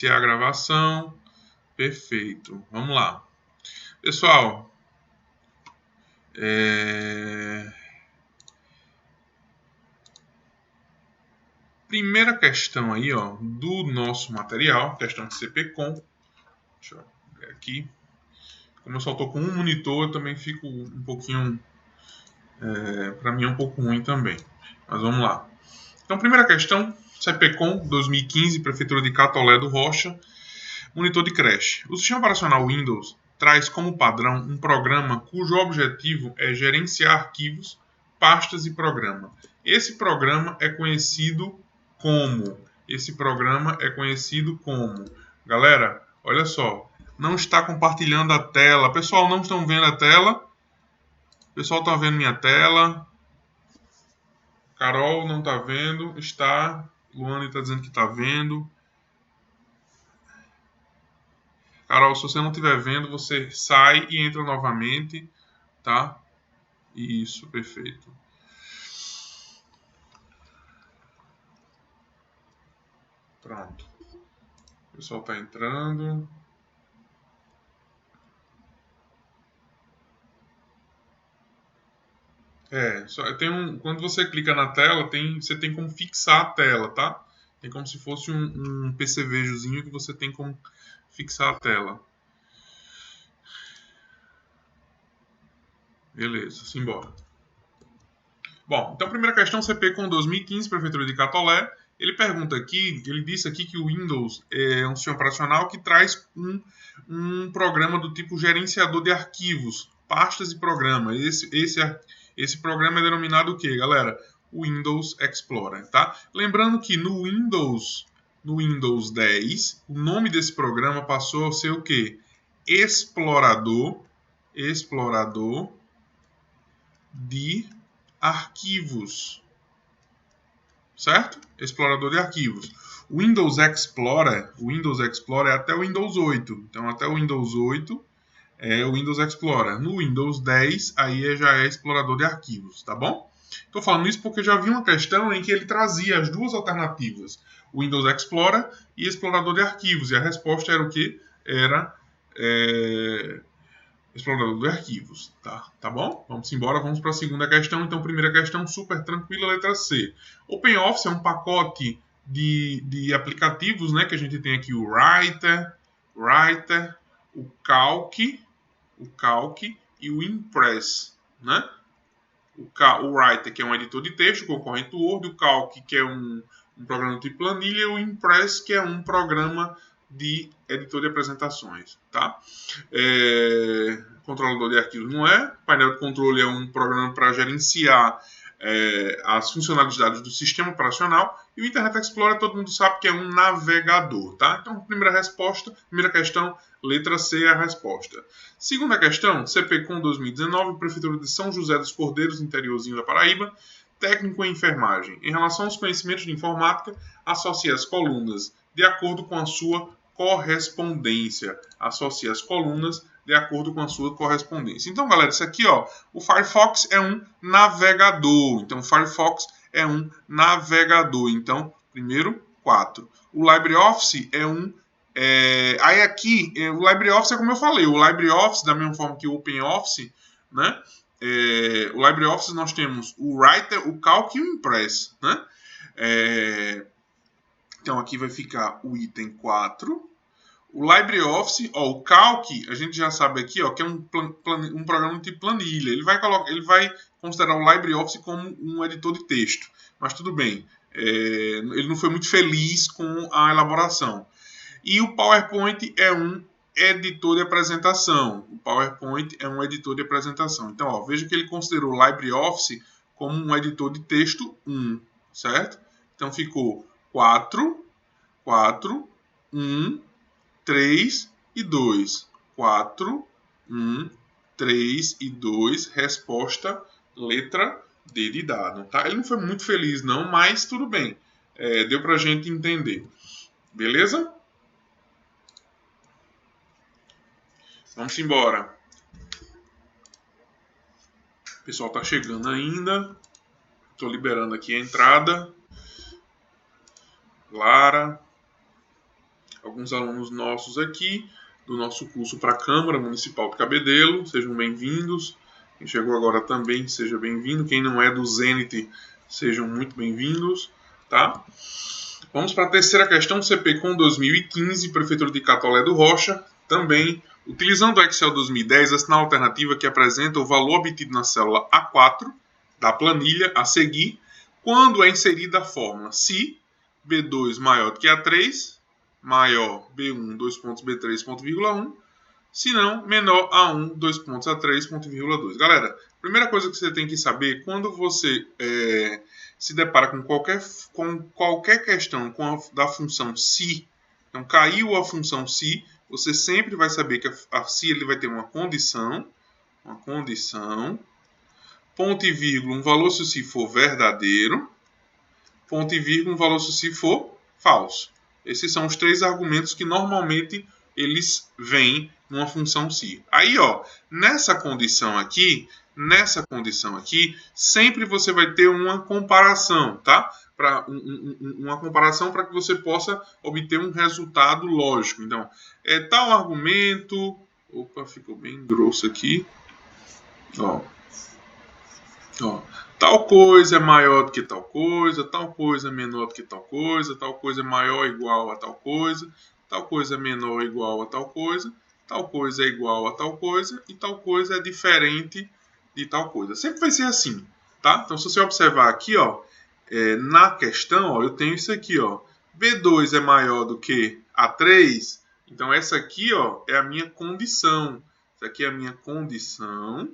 a gravação. Perfeito. Vamos lá. Pessoal, primeira questão aí, ó, do nosso material, questão de CPCOM. Deixa eu ver aqui. Como eu só estou com um monitor, eu também fico um pouquinho... para mim é um pouco ruim também. Mas vamos lá. Então, primeira questão, CPCOM 2015, Prefeitura de Catolé do Rocha, monitor de creche. O sistema operacional Windows traz como padrão um programa cujo objetivo é gerenciar arquivos, pastas e programa. Esse programa é conhecido como... Galera, olha só, não está compartilhando a tela. Pessoal, não estão vendo a tela? Pessoal, está vendo minha tela? Carol não está vendo, está. Luane está dizendo que está vendo. Carol, se você não estiver vendo, você sai e entra novamente, tá? Isso, perfeito. Pronto. O pessoal está entrando. Quando você clica na tela, você tem como fixar a tela, tá? Tem como se fosse um PCVzinho que você tem como fixar a tela. Beleza, simbora. Bom, então primeira questão, CPCOM 2015, Prefeitura de Catolé. Ele pergunta aqui, ele disse aqui que o Windows é um sistema operacional que traz um programa do tipo gerenciador de arquivos, pastas e programa. Esse programa é denominado o quê, galera? Windows Explorer, tá? Lembrando que no Windows 10, o nome desse programa passou a ser o quê? Explorador de arquivos, certo? Explorador de arquivos. O Windows Explorer é até o Windows 8. Então, até o Windows 8 é o Windows Explorer. No Windows 10, aí já é explorador de arquivos, tá bom? Estou falando isso porque já vi uma questão em que ele trazia as duas alternativas, o Windows Explorer e explorador de arquivos. E a resposta era o quê? Era explorador de arquivos, tá bom? Vamos embora, vamos para a segunda questão. Então, primeira questão, super tranquila, letra C. OpenOffice é um pacote de aplicativos, né? Que a gente tem aqui o Writer, o Calc e o Impress, né? O Writer, que é um editor de texto, concorrente do Word, o Calc, que é um programa de planilha, e o Impress, que é um programa de editor de apresentações, tá? Controlador de arquivos não é. Painel de controle é um programa para gerenciar as funcionalidades do sistema operacional. E o Internet Explorer todo mundo sabe que é um navegador, tá? Então, primeira questão, letra C é a resposta. Segunda questão, CPCOM 2019, Prefeitura de São José dos Cordeiros, interiorzinho da Paraíba, técnico em enfermagem. Em relação aos conhecimentos de informática, associe as colunas de acordo com a sua correspondência. Associe as colunas de acordo com a sua correspondência. Então, galera, isso aqui, ó, o Firefox é um navegador. Então, o Firefox é um navegador. Então, primeiro, 4. O LibreOffice é um... aí aqui, o LibreOffice é como eu falei, o LibreOffice, da mesma forma que o OpenOffice, né? O LibreOffice nós temos o Writer, o Calc e o Impress, né? Então, aqui vai ficar o item 4. O LibreOffice, o Calc, a gente já sabe aqui, ó, que é um programa de planilha. Ele vai considerar o LibreOffice como um editor de texto. Mas tudo bem, ele não foi muito feliz com a elaboração. E o PowerPoint é um editor de apresentação. Então, ó, veja que ele considerou o LibreOffice como um editor de texto 1, certo? Então, ficou 4, 1, 3 e 2. 4, 1, 3 e 2. Resposta, letra D de dado. Tá? Ele não foi muito feliz, não, mas tudo bem. Deu pra gente entender. Beleza? Vamos embora. O pessoal tá chegando ainda. Estou liberando aqui a entrada. Lara. alguns alunos nossos aqui do nosso curso para a Câmara Municipal de Cabedelo. Sejam bem-vindos. Quem chegou agora também, seja bem-vindo. Quem não é do Zenit, sejam muito bem-vindos, tá? Vamos para a terceira questão, CPCOM 2015, Prefeitura de Catolé do Rocha. Também, utilizando o Excel 2010, assina a alternativa que apresenta o valor obtido na célula A4 da planilha a seguir, quando é inserida a fórmula se B2 maior do que A3, maior B1, 2 pontos B3, ponto, vírgula 1, se não, menor A1, 2 pontos A3, ponto, vírgula 2. Galera, primeira coisa que você tem que saber, quando você se depara com qualquer questão da função se, então caiu a função se, você sempre vai saber que se ele vai ter uma condição, ponto e vírgula, um valor se o si for verdadeiro, ponto e vírgula, um valor se o si for falso. Esses são os três argumentos que normalmente eles vêm numa função se. Aí, ó, nessa condição aqui, sempre você vai ter uma comparação, tá? Uma comparação para que você possa obter um resultado lógico. Então, tal argumento... Opa, ficou bem grosso aqui. Ó, tal coisa é maior do que tal coisa é menor do que tal coisa é maior ou igual a tal coisa é menor ou igual a tal coisa é igual a tal coisa e tal coisa é diferente de tal coisa. Sempre vai ser assim, tá? Então, se você observar aqui, ó, na questão, ó, eu tenho isso aqui, ó, B2 é maior do que A3, então essa aqui, ó, é a minha condição. Essa aqui é a minha condição.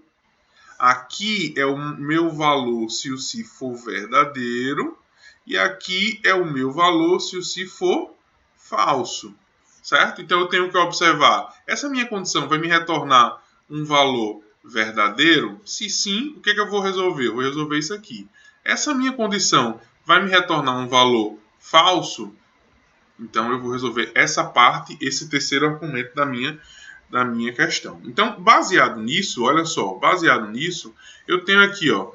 Aqui é o meu valor se o si for verdadeiro. E aqui é o meu valor se o si for falso. Certo? Então eu tenho que observar. Essa minha condição vai me retornar um valor verdadeiro? Se sim, o que eu vou resolver? Eu vou resolver isso aqui. Essa minha condição vai me retornar um valor falso? Então eu vou resolver essa parte, esse terceiro argumento da minha questão. Então, baseado nisso, olha só, eu tenho aqui, ó,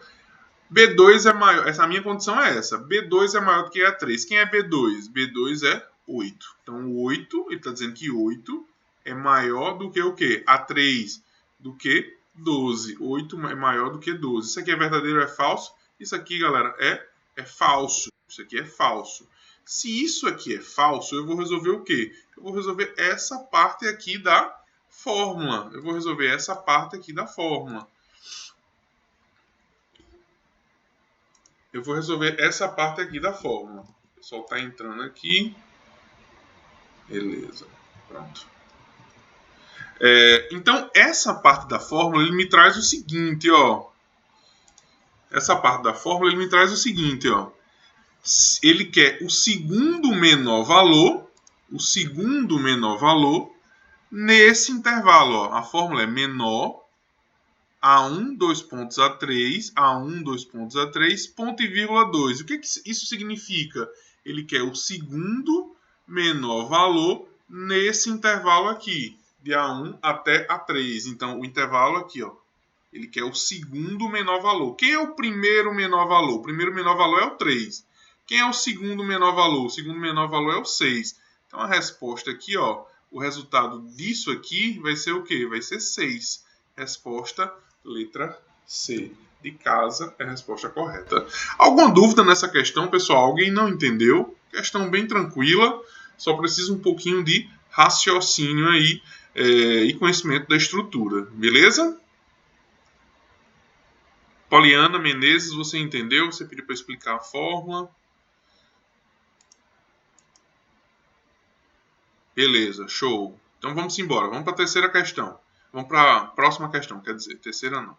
B2 é maior, essa minha condição é essa, B2 é maior do que A3. Quem é B2? B2 é 8. Então, 8, ele está dizendo que 8 é maior do que o quê? A3 do que 12. 8 é maior do que 12. Isso aqui é verdadeiro ou é falso? Isso aqui, galera, é falso. Isso aqui é falso. Se isso aqui é falso, eu vou resolver o quê? Eu vou resolver essa parte aqui da fórmula. Eu vou resolver essa parte aqui da fórmula. O pessoal está entrando aqui. Beleza. Pronto. Então, essa parte da fórmula, ele me traz o seguinte, ó. Ele quer o segundo menor valor, nesse intervalo, ó. A fórmula é menor A1, 2 pontos A3, A1, 2 pontos A3, ponto e vírgula 2. O que isso significa? Ele quer o segundo menor valor nesse intervalo aqui, de A1 até A3. Então, o intervalo aqui, ó, ele quer o segundo menor valor. Quem é o primeiro menor valor? O primeiro menor valor é o 3. Quem é o segundo menor valor? O segundo menor valor é o 6. Então, a resposta aqui, ó, o resultado disso aqui vai ser o quê? Vai ser 6. Resposta, letra C. De casa é a resposta correta. Alguma dúvida nessa questão, pessoal? Alguém não entendeu? Questão bem tranquila. Só precisa um pouquinho de raciocínio aí e conhecimento da estrutura. Beleza? Poliana Menezes, você entendeu? Você pediu para explicar a fórmula. Beleza, show. Então vamos embora. Vamos para a terceira questão. Vamos para a próxima questão, quer dizer, terceira não.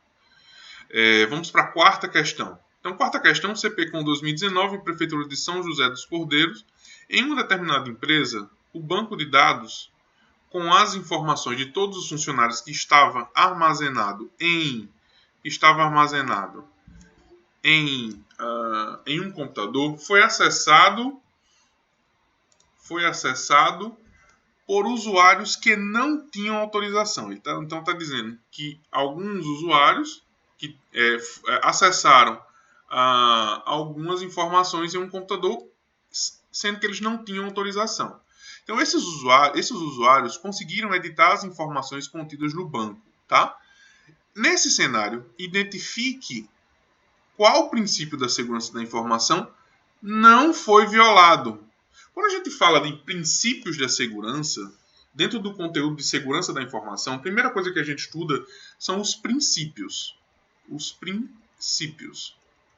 Vamos para a quarta questão. Então, quarta questão, CPCOM 2019, Prefeitura de São José dos Cordeiros. Em uma determinada empresa, o banco de dados com as informações de todos os funcionários que estava armazenado em um computador foi acessado por usuários que não tinham autorização. Então está dizendo que alguns usuários que acessaram algumas informações em um computador, sendo que eles não tinham autorização. Então, esses usuários conseguiram editar as informações contidas no banco, tá? Nesse cenário, identifique qual princípio da segurança da informação não foi violado. Quando a gente fala de princípios da segurança, dentro do conteúdo de segurança da informação, a primeira coisa que a gente estuda são os princípios. Os princípios,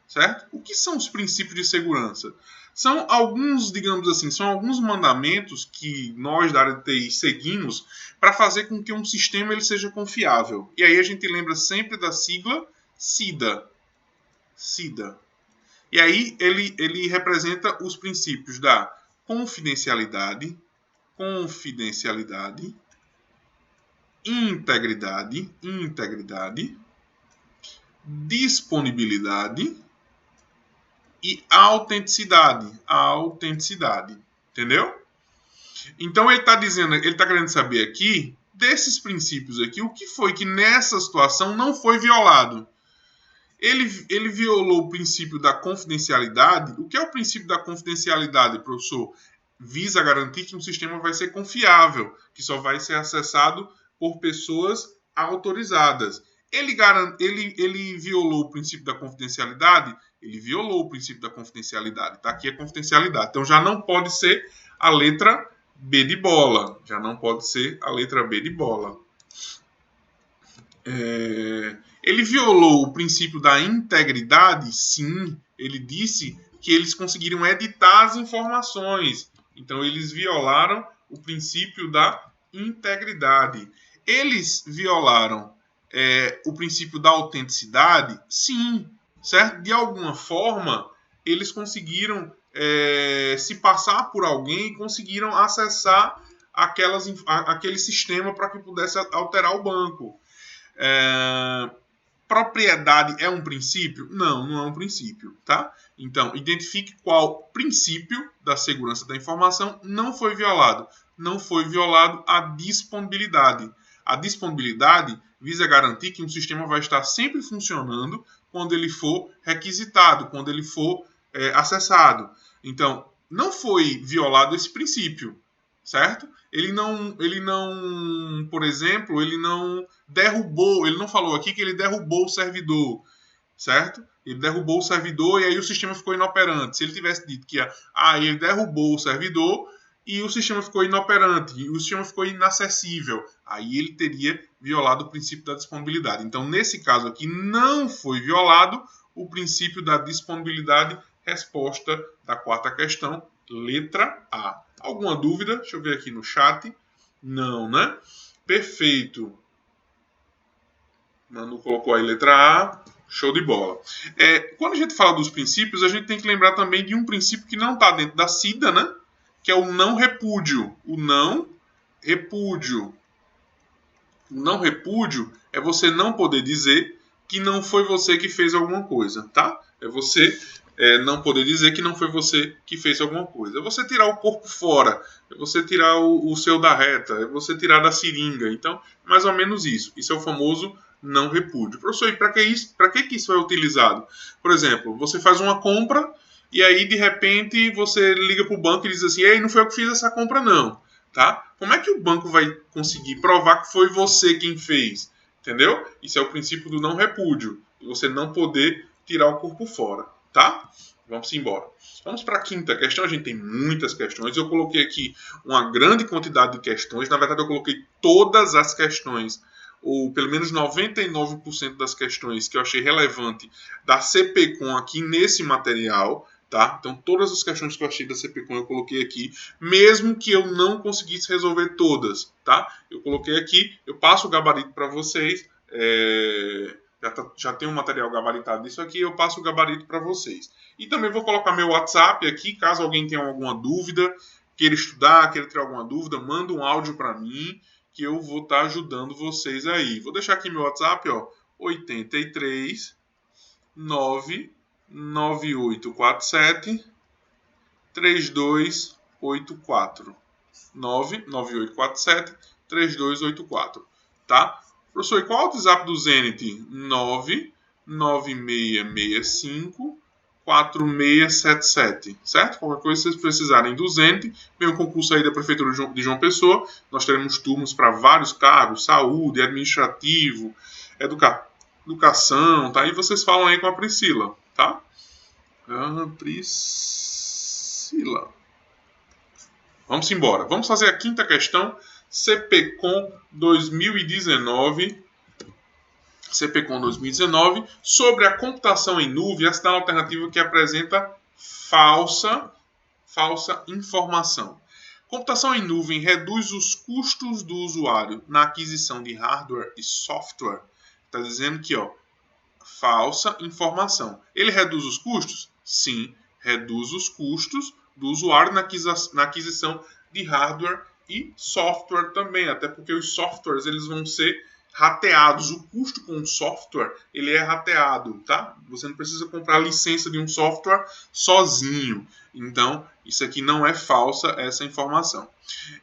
certo? O que são os princípios de segurança? São alguns, digamos assim, são alguns mandamentos que nós da área de TI seguimos para fazer com que um sistema ele seja confiável. E aí a gente lembra sempre da sigla SIDA. SIDA. E aí ele representa os princípios da confidencialidade, integridade, disponibilidade e autenticidade. Entendeu? Então ele está querendo saber aqui, desses princípios aqui, o que foi que nessa situação não foi violado. Ele violou o princípio da confidencialidade. O que é o princípio da confidencialidade, professor? Visa garantir que um sistema vai ser confiável, que só vai ser acessado por pessoas autorizadas. Ele violou o princípio da confidencialidade? Ele violou o princípio da confidencialidade. Tá aqui a confidencialidade. Então já não pode ser a letra B de bola. Já não pode ser a letra B de bola. Ele violou o princípio da integridade? Sim. Ele disse que eles conseguiram editar as informações. Então, eles violaram o princípio da integridade. Eles violaram o princípio da autenticidade? Sim. Certo? De alguma forma, eles conseguiram se passar por alguém e conseguiram acessar aquele sistema para que pudesse alterar o banco. Propriedade é um princípio? Não, não é um princípio, tá? Então, identifique qual princípio da segurança da informação não foi violado. Não foi violado a disponibilidade. A disponibilidade visa garantir que um sistema vai estar sempre funcionando quando ele for requisitado, quando ele for acessado. Então, não foi violado esse princípio, certo? Ele não, por exemplo, ele não derrubou, ele não falou aqui que ele derrubou o servidor, certo? Ele derrubou o servidor e aí o sistema ficou inoperante. Se ele tivesse dito que ele derrubou o servidor e o sistema ficou inoperante, e o sistema ficou inacessível, aí ele teria violado o princípio da disponibilidade. Então, nesse caso aqui, não foi violado o princípio da disponibilidade. Resposta da quarta questão, letra A. Alguma dúvida? Deixa eu ver aqui no chat. Não, né? Perfeito. Manu colocou aí letra A. Show de bola. Quando a gente fala dos princípios, a gente tem que lembrar também de um princípio que não está dentro da SIDA, né? Que é o não repúdio. O não repúdio. O não repúdio é você não poder dizer que não foi você que fez alguma coisa, tá? É você não poder dizer que não foi você que fez alguma coisa. É você tirar o corpo fora, é você tirar o seu da reta, é você tirar da seringa. Então, mais ou menos isso. Isso é o famoso não repúdio. Professor, e para que isso é utilizado? Por exemplo, você faz uma compra e aí, de repente, você liga para o banco e diz assim, ei, não foi eu que fiz essa compra, não. Tá? Como é que o banco vai conseguir provar que foi você quem fez? Entendeu? Isso é o princípio do não repúdio. Você não poder tirar o corpo fora. Tá? Vamos embora. Vamos para a quinta questão. A gente tem muitas questões. Eu coloquei aqui uma grande quantidade de questões. Na verdade, eu coloquei todas as questões, ou pelo menos 99% das questões que eu achei relevante da CPCOM aqui nesse material. Tá? Então, todas as questões que eu achei da CPCOM eu coloquei aqui, mesmo que eu não conseguisse resolver todas. Tá? Eu coloquei aqui, eu passo o gabarito para vocês. Já tem um material gabaritado disso aqui, eu passo o gabarito para vocês. E também vou colocar meu WhatsApp aqui, caso alguém tenha alguma dúvida, queira estudar, queira ter alguma dúvida, manda um áudio para mim, que eu vou estar ajudando vocês aí. Vou deixar aqui meu WhatsApp, ó, 83 99847 3284. 99847 3284, tá? Professor, e qual é o WhatsApp do Zenit? 99665 4677, certo? Qualquer coisa, se vocês precisarem do Zente, vem o concurso aí da Prefeitura de João Pessoa. Nós teremos turnos para vários cargos, saúde, administrativo, educação, tá? E vocês falam aí com a Priscila, tá? Priscila. Vamos embora. Vamos fazer a quinta questão. CPCOM 2019. CPCOM 2019, sobre a computação em nuvem, essa é a alternativa que apresenta falsa informação. Computação em nuvem reduz os custos do usuário na aquisição de hardware e software. Está dizendo que, falsa informação. Ele reduz os custos? Sim, reduz os custos do usuário na aquisição de hardware e software também, até porque os softwares eles vão ser rateados. O custo com o software ele é rateado, tá? Você não precisa comprar a licença de um software sozinho. Então, isso aqui não é falsa, essa informação.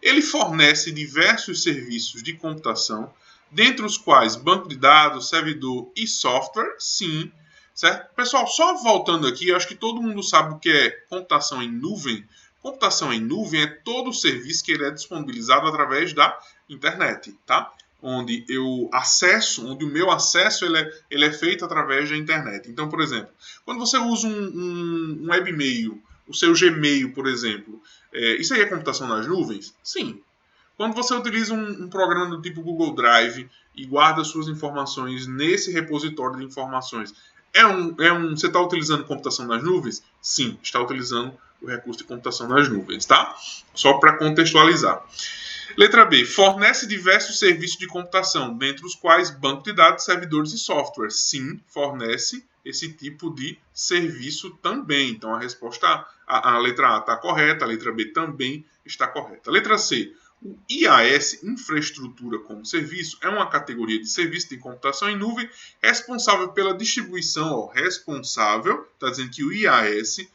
Ele fornece diversos serviços de computação, dentre os quais banco de dados, servidor e software, sim. Certo? Pessoal, só voltando aqui, eu acho que todo mundo sabe o que é computação em nuvem. Computação em nuvem é todo o serviço que ele é disponibilizado através da internet, tá? Onde o meu acesso ele é feito através da internet. Então, por exemplo, quando você usa um webmail, o seu Gmail, por exemplo, isso aí é computação nas nuvens? Sim. Quando você utiliza um programa do tipo Google Drive e guarda suas informações nesse repositório de informações, você está utilizando computação nas nuvens? Sim, está utilizando o recurso de computação nas nuvens, tá? Só para contextualizar. Letra B. Fornece diversos serviços de computação, dentre os quais banco de dados, servidores e software. Sim, fornece esse tipo de serviço também. Então, a resposta, a letra A está correta, a letra B também está correta. Letra C. O IaaS, Infraestrutura como Serviço, é uma categoria de serviço de computação em nuvem responsável pela distribuição, está dizendo que o IaaS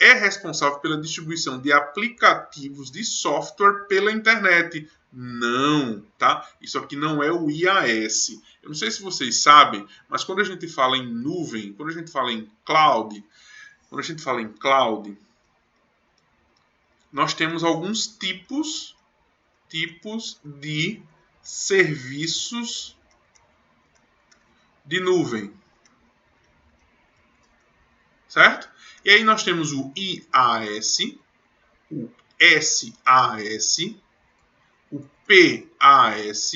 é responsável pela distribuição de aplicativos de software pela internet. Não, tá? Isso aqui não é o IaaS. Eu não sei se vocês sabem, mas quando a gente fala em nuvem, quando a gente fala em cloud, nós temos alguns tipos de serviços de nuvem. Certo? E aí nós temos o IaaS, o SaaS, o PaaS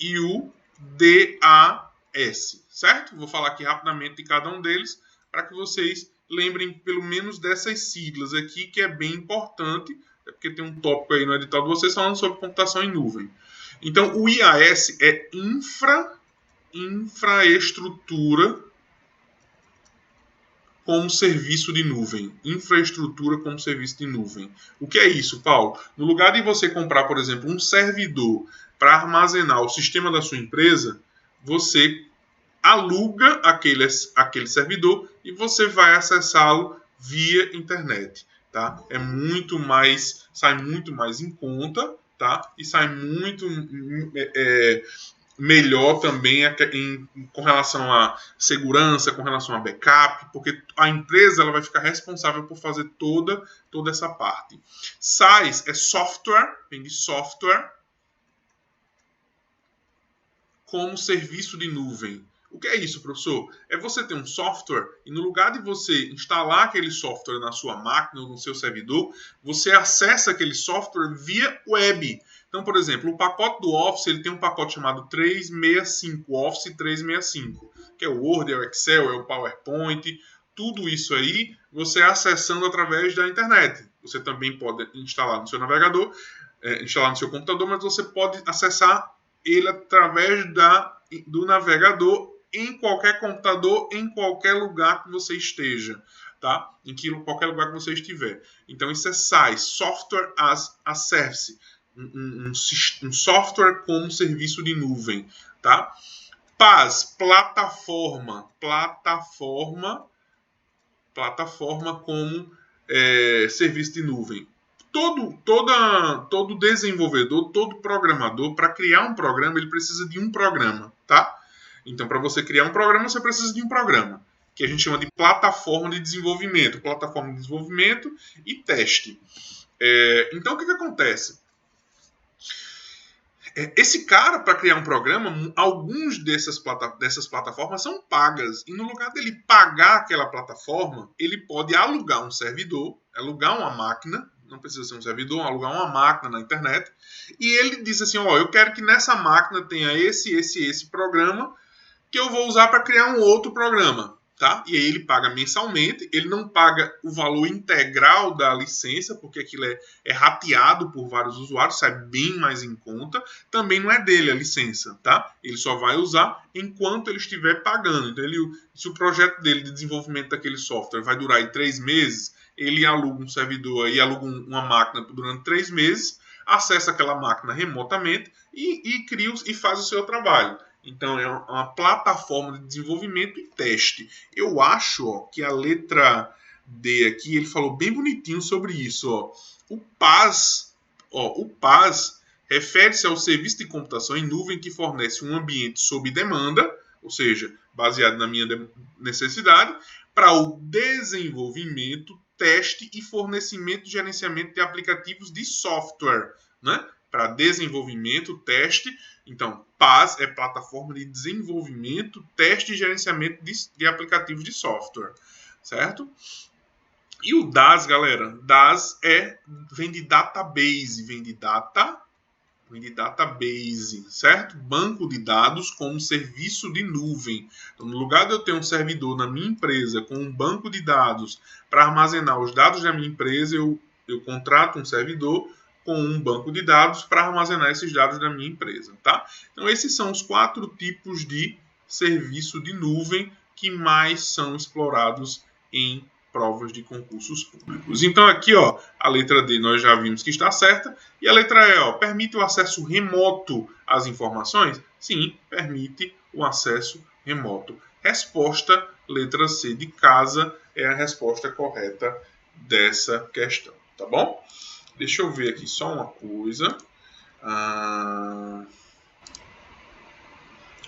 e o DaaS, certo? Vou falar aqui rapidamente de cada um deles para que vocês lembrem pelo menos dessas siglas aqui, que é bem importante, porque tem um tópico aí no edital de vocês falando sobre computação em nuvem. Então, o IaaS é infraestrutura como serviço de nuvem. Infraestrutura como serviço de nuvem. O que é isso, Paulo? No lugar de você comprar, por exemplo, um servidor para armazenar o sistema da sua empresa, você aluga aquele servidor e você vai acessá-lo via internet. Tá? Sai muito mais em conta, tá? E sai muito melhor também com relação à segurança, com relação a backup, porque a empresa ela vai ficar responsável por fazer toda essa parte. SaaS é software, vem de software como serviço de nuvem. O que é isso, professor? É você ter um software e no lugar de você instalar aquele software na sua máquina ou no seu servidor, você acessa aquele software via web. Então, por exemplo, o pacote do Office ele tem um pacote chamado 365, Office 365, que é o Word, é o Excel, é o PowerPoint, tudo isso aí você acessando através da internet. Você também pode instalar no seu navegador, instalar no seu computador, mas você pode acessar ele através do navegador em qualquer computador, em qualquer lugar que você esteja, tá? Qualquer lugar que você estiver. Então isso é SaaS, Software as a Service, um software como serviço de nuvem, tá? PaaS, plataforma como serviço de nuvem. Todo desenvolvedor, todo programador, para criar um programa, ele precisa de um programa, tá? Então, para você criar um programa, você precisa de um programa. que a gente chama de plataforma de desenvolvimento e teste. Então, o que acontece? Esse cara, para criar um programa, alguns dessas plataformas são pagas. E no lugar dele pagar aquela plataforma, ele pode alugar um servidor, alugar uma máquina, não precisa ser um servidor, alugar uma máquina na internet. E ele diz assim, eu quero que nessa máquina tenha esse programa que eu vou usar para criar um outro programa. Tá? E aí ele paga mensalmente, ele não paga o valor integral da licença, porque aquilo é rateado por vários usuários, sai bem mais em conta. Também não é dele a licença, tá? Ele só vai usar enquanto ele estiver pagando. Então, se o projeto dele de desenvolvimento daquele software vai durar aí 3 meses, ele aluga um servidor aí, aluga uma máquina durante 3 meses, acessa aquela máquina remotamente e faz o seu trabalho. Então, é uma plataforma de desenvolvimento e teste. Eu acho que a letra D aqui, ele falou bem bonitinho sobre isso. O PaaS refere-se ao serviço de computação em nuvem que fornece um ambiente sob demanda, ou seja, baseado na minha necessidade, para o desenvolvimento, teste e fornecimento e gerenciamento de aplicativos de software, né? Para desenvolvimento, teste. Então, PaaS é plataforma de desenvolvimento, teste e gerenciamento de aplicativos de software, certo? E o DaaS, galera, DaaS vem de database, vem de database, certo? Banco de dados como serviço de nuvem. Então, no lugar de eu ter um servidor na minha empresa com um banco de dados para armazenar os dados da minha empresa, eu contrato um servidor com um banco de dados para armazenar esses dados da minha empresa, tá? Então, esses são os 4 tipos de serviço de nuvem que mais são explorados em provas de concursos públicos. Então, aqui, a letra D nós já vimos que está certa. E a letra E, permite o acesso remoto às informações? Sim, permite o acesso remoto. Resposta, letra C de casa, é a resposta correta dessa questão, tá bom? Deixa eu ver aqui só uma coisa.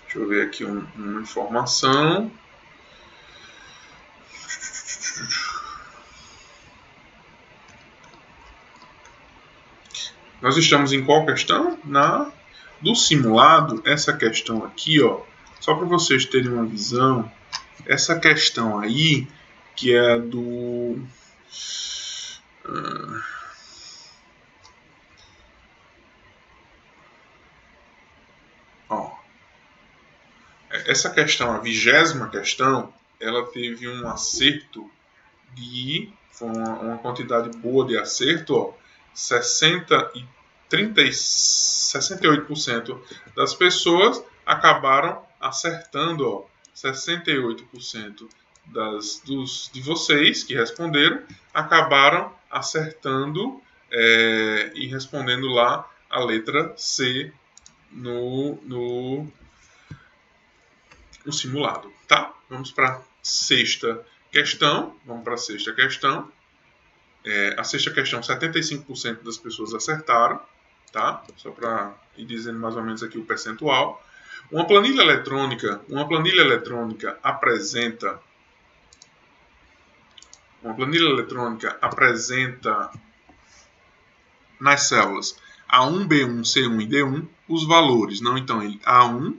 Deixa eu ver aqui uma informação. Nós estamos em qual questão? Do simulado. Essa questão aqui, só para vocês terem uma visão, essa questão aí, que é do... essa questão, a 20ª questão, ela teve um acerto foi uma quantidade boa de acerto, 68% das pessoas acabaram acertando, 68% de vocês que responderam acabaram acertando e respondendo lá a letra C no simulado, tá? Vamos para a sexta questão. A sexta questão, 75% das pessoas acertaram, tá? Só para ir dizendo mais ou menos aqui o percentual. Uma planilha eletrônica apresenta nas células A1, B1, C1 e D1 os valores. Não, então, A1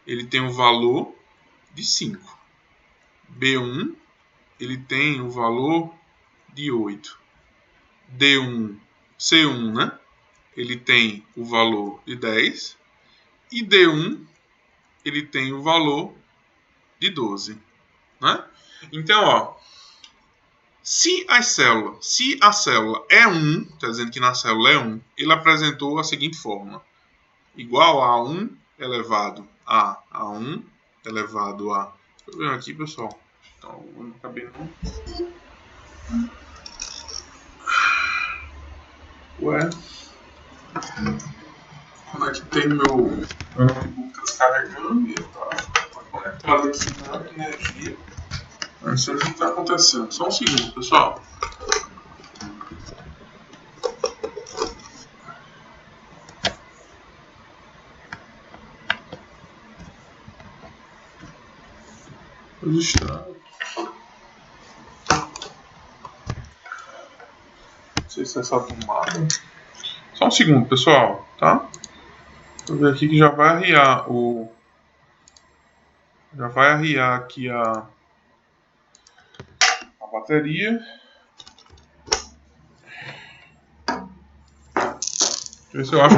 ele tem o valor de 5. B1 ele tem o valor de 8. C1, né? Ele tem o valor de 10. E D1 ele tem o valor de 12. Né? Então, se a célula é 1, está dizendo que na célula é 1, ele apresentou a seguinte fórmula. Igual a 1 elevado a 1 elevado a... Deixa eu ver aqui, pessoal. Então, eu não acabei não. Ué? Conectei meu notebook descarregando e tá conectado aqui na energia. Mas isso não está acontecendo. Só um segundo, pessoal. Registrado. sei se é essa tomada. Só um segundo, pessoal, tá? Deixa eu ver aqui que já vai arriar o... Já vai arriar aqui a bateria. Deixa eu ver se eu acho.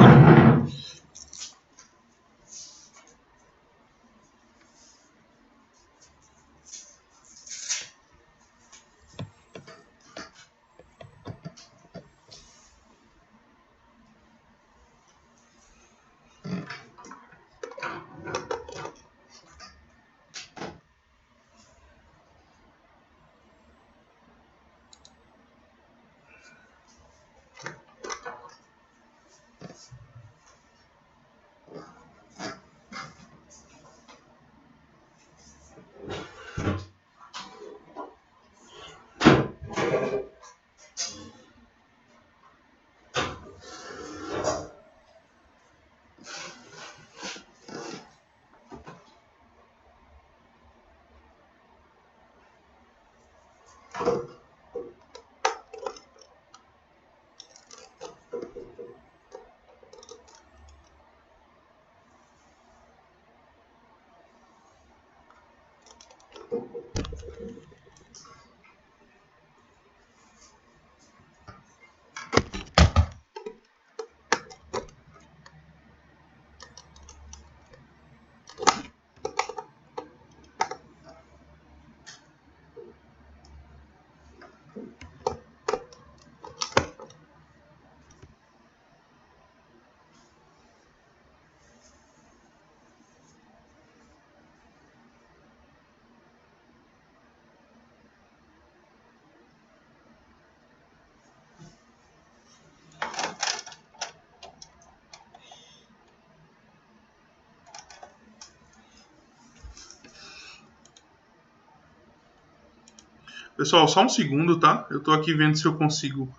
Pessoal, só um segundo, tá? Eu tô aqui vendo se eu consigo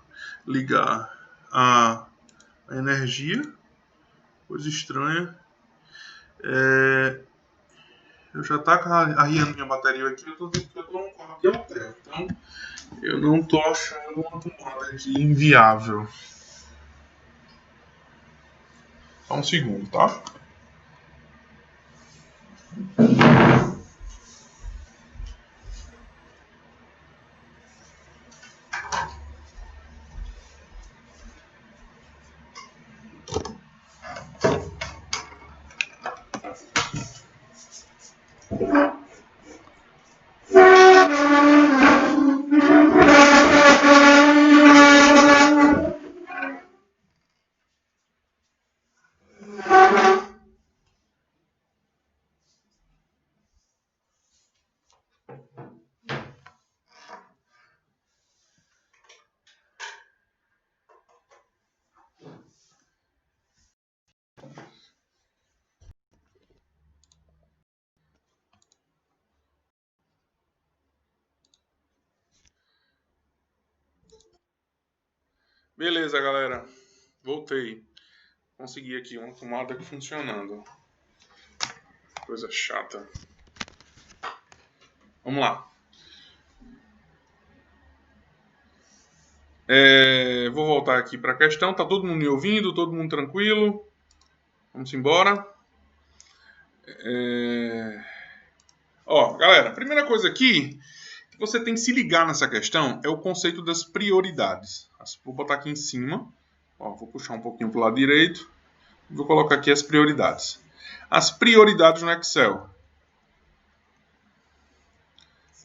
ligar a energia. Coisa estranha. Eu já tá arriando minha bateria aqui. Eu tô vendo que eu tô num carro de hotel. Então, eu não tô achando uma tomada aqui inviável. Só um segundo, tá? Beleza, galera. Voltei. Consegui aqui uma tomada funcionando. Coisa chata. Vamos lá. Vou voltar aqui para a questão. Tá todo mundo me ouvindo? Todo mundo tranquilo? Vamos embora. Galera, a primeira coisa aqui que você tem que se ligar nessa questão é o conceito das prioridades. Vou botar aqui em cima. Vou puxar um pouquinho para o lado direito. Vou colocar aqui as prioridades. As prioridades no Excel.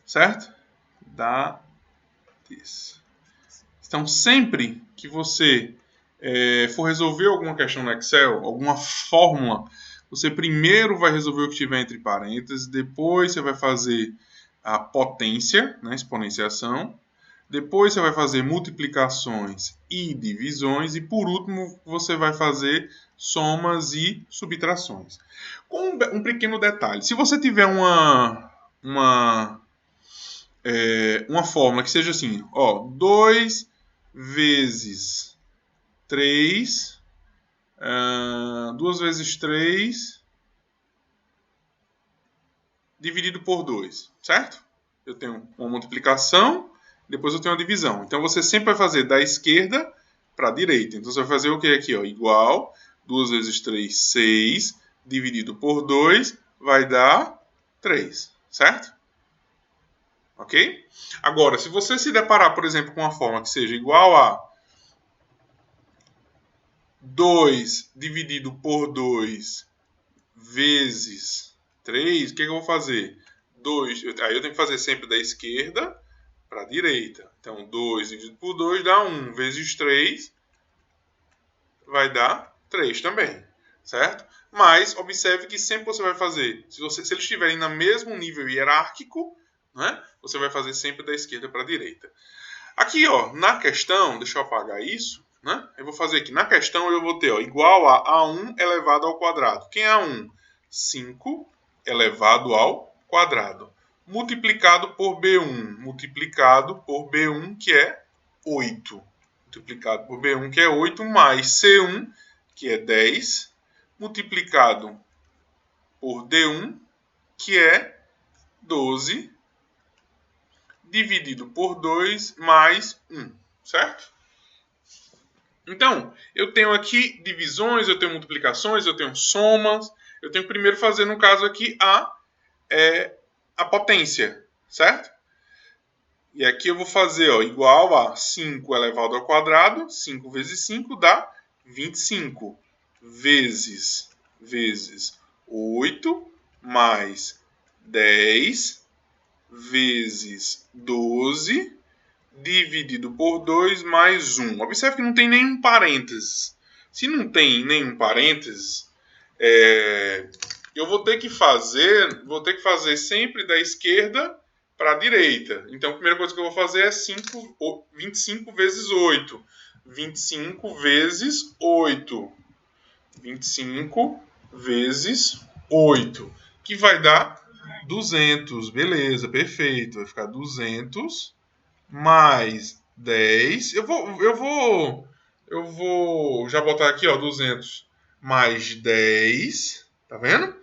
Certo? Então, sempre que você for resolver alguma questão no Excel, alguma fórmula, você primeiro vai resolver o que tiver entre parênteses, depois você vai fazer a potência, né, exponenciação, depois você vai fazer multiplicações e divisões, e por último você vai fazer somas e subtrações. Com um pequeno detalhe, se você tiver uma fórmula que seja assim, 2 vezes 3, 2 vezes 3 dividido por 2, certo? Eu tenho uma multiplicação depois eu tenho a divisão. Então você sempre vai fazer da esquerda para a direita. Então você vai fazer o que aqui? Ó? Igual 2 vezes 3, 6, dividido por 2, vai dar 3, certo? Ok? Agora, se você se deparar, por exemplo, com uma forma que seja igual a 2 dividido por 2 vezes 3, o que eu vou fazer? 2, aí eu tenho que fazer sempre da esquerda para a direita. Então, 2 dividido por 2 dá 1 vezes 3, vai dar 3 também, certo? Mas observe que sempre você vai fazer, se eles estiverem no mesmo nível hierárquico, né, você vai fazer sempre da esquerda para a direita. Aqui, ó, na questão, deixa eu apagar isso, né? Eu vou fazer aqui, na questão eu vou ter, ó, igual a A1 elevado ao quadrado. Quem é A1? 5 elevado ao quadrado. Multiplicado por B1, multiplicado por B1, que é 8. Multiplicado por B1, que é 8, mais C1, que é 10, multiplicado por D1, que é 12, dividido por 2 mais 1, certo? Então, eu tenho aqui divisões, eu tenho multiplicações, eu tenho somas. Eu tenho que primeiro fazer, no caso aqui, a potência, certo? E aqui eu vou fazer ó, igual a 5 elevado ao quadrado. 5 vezes 5 dá 25. Vezes 8 mais 10 vezes 12 dividido por 2 mais 1. Observe que não tem nenhum parênteses. Se não tem nenhum parênteses, eu vou ter que fazer sempre da esquerda para a direita. Então, a primeira coisa que eu vou fazer é 25 vezes 8. 25 vezes 8. 25 vezes 8. Que vai dar 200. Beleza, perfeito. Vai ficar 200 mais 10. Eu vou já botar aqui, ó, 200 mais 10. Tá vendo?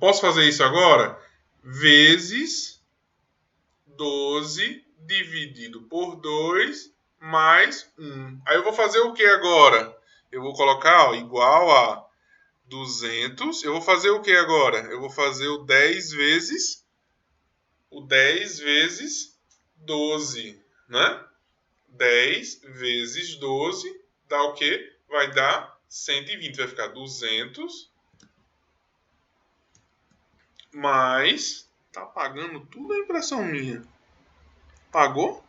Posso fazer isso agora? Vezes 12 dividido por 2 mais 1. Aí eu vou fazer o que agora? Eu vou colocar ó, igual a 200. Eu vou fazer o que agora? Eu vou fazer o 10 vezes 12, né? 10 vezes 12 dá o quê? Vai dar 120. Vai ficar 200 mais... Tá apagando tudo a impressão minha. Pagou?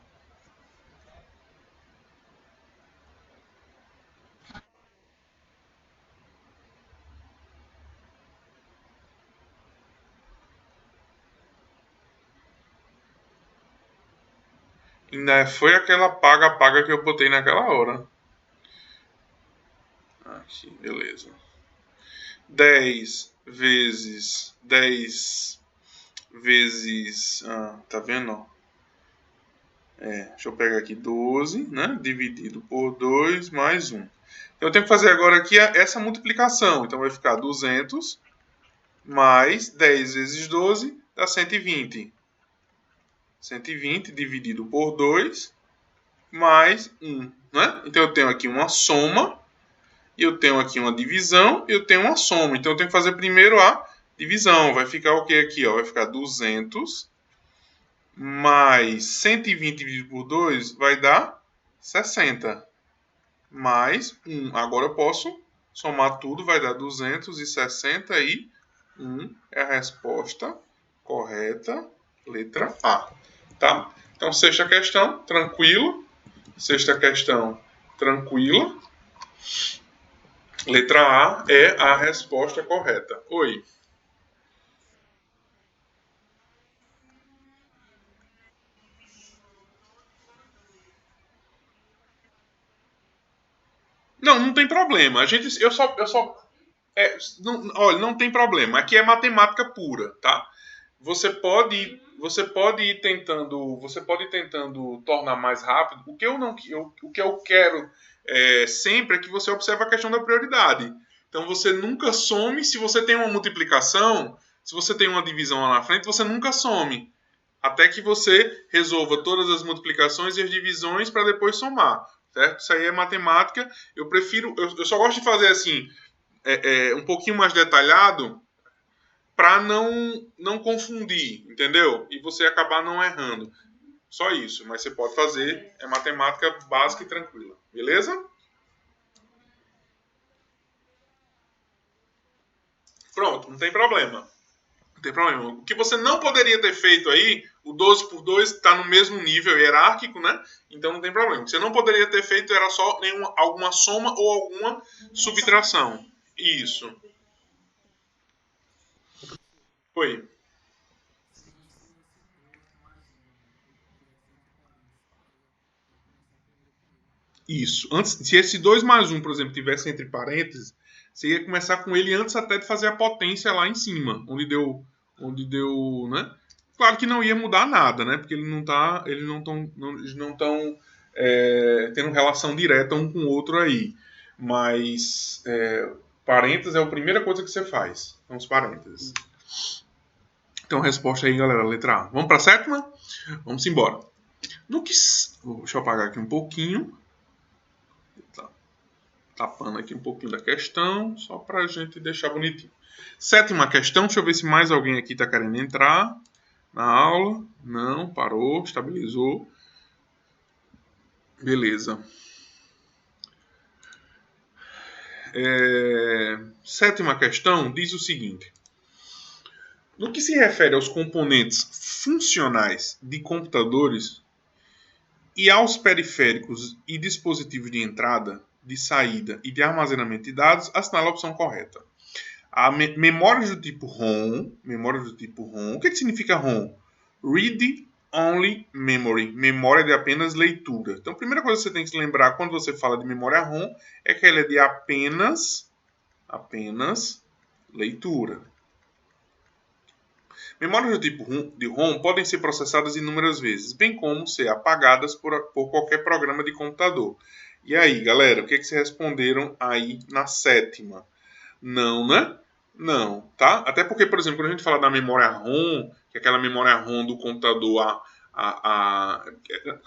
Ainda foi aquela paga que eu botei naquela hora. Aqui, beleza. 10 vezes... tá vendo? Deixa eu pegar aqui 12, né? Dividido por 2 mais 1. Eu tenho que fazer agora aqui essa multiplicação. Então vai ficar 200 mais 10 vezes 12 dá 120. 120 dividido por 2 mais 1. Né? Então eu tenho aqui uma soma, eu tenho aqui uma divisão e eu tenho uma soma. Então eu tenho que fazer primeiro a divisão. Vai ficar o que aqui? Ó? Vai ficar 200 mais 120 dividido por 2 vai dar 60. Mais 1. Agora eu posso somar tudo, vai dar 261. É a resposta correta, letra A. Tá? Então, sexta questão, tranquilo. Sexta questão, tranquila. Letra A é a resposta correta. Oi. Não, não tem problema. Olha, não tem problema. Aqui é matemática pura, tá? Você pode ir tentando tornar mais rápido. O que eu quero sempre é que você observe a questão da prioridade. Então você nunca some se você tem uma multiplicação, se você tem uma divisão lá na frente, você nunca some. até que você resolva todas as multiplicações e as divisões para depois somar, certo? Isso aí é matemática. Eu só gosto de fazer assim, um pouquinho mais detalhado para não confundir, entendeu? E você acabar não errando. Só isso, mas você pode fazer, é matemática básica e tranquila, beleza? Pronto, não tem problema. Não tem problema. O que você não poderia ter feito aí, o 12 por 2 está no mesmo nível hierárquico, né? Então não tem problema. O que você não poderia ter feito era só alguma soma ou alguma subtração. Isso. Foi. Isso. Antes, se esse 2 mais um, por exemplo, tivesse entre parênteses, você ia começar com ele antes até de fazer a potência lá em cima, onde deu, né? Claro que não ia mudar nada, né? Porque ele não tá, eles não estão tendo relação direta um com o outro aí. Mas parênteses é a primeira coisa que você faz. São os parênteses. Então, resposta aí, galera, letra A. Vamos para a sétima? Vamos embora. No que, deixa eu apagar aqui um pouquinho. Tá tapando aqui um pouquinho da questão, só para a gente deixar bonitinho. Sétima questão, deixa eu ver se mais alguém aqui está querendo entrar na aula. Não, parou, estabilizou. Beleza. Sétima questão diz o seguinte: no que se refere aos componentes funcionais de computadores e aos periféricos e dispositivos de entrada, de saída e de armazenamento de dados, assinale a opção correta. A memória do tipo ROM, o que significa ROM? Read Only Memory, memória de apenas leitura. Então, a primeira coisa que você tem que se lembrar quando você fala de memória ROM é que ela é de apenas leitura. Memórias do tipo de ROM podem ser processadas inúmeras vezes, bem como ser apagadas por qualquer programa de computador. E aí, galera, o que vocês responderam aí na sétima? Não, né? Não, tá? Até porque, por exemplo, quando a gente fala da memória ROM, que é aquela memória ROM do computador,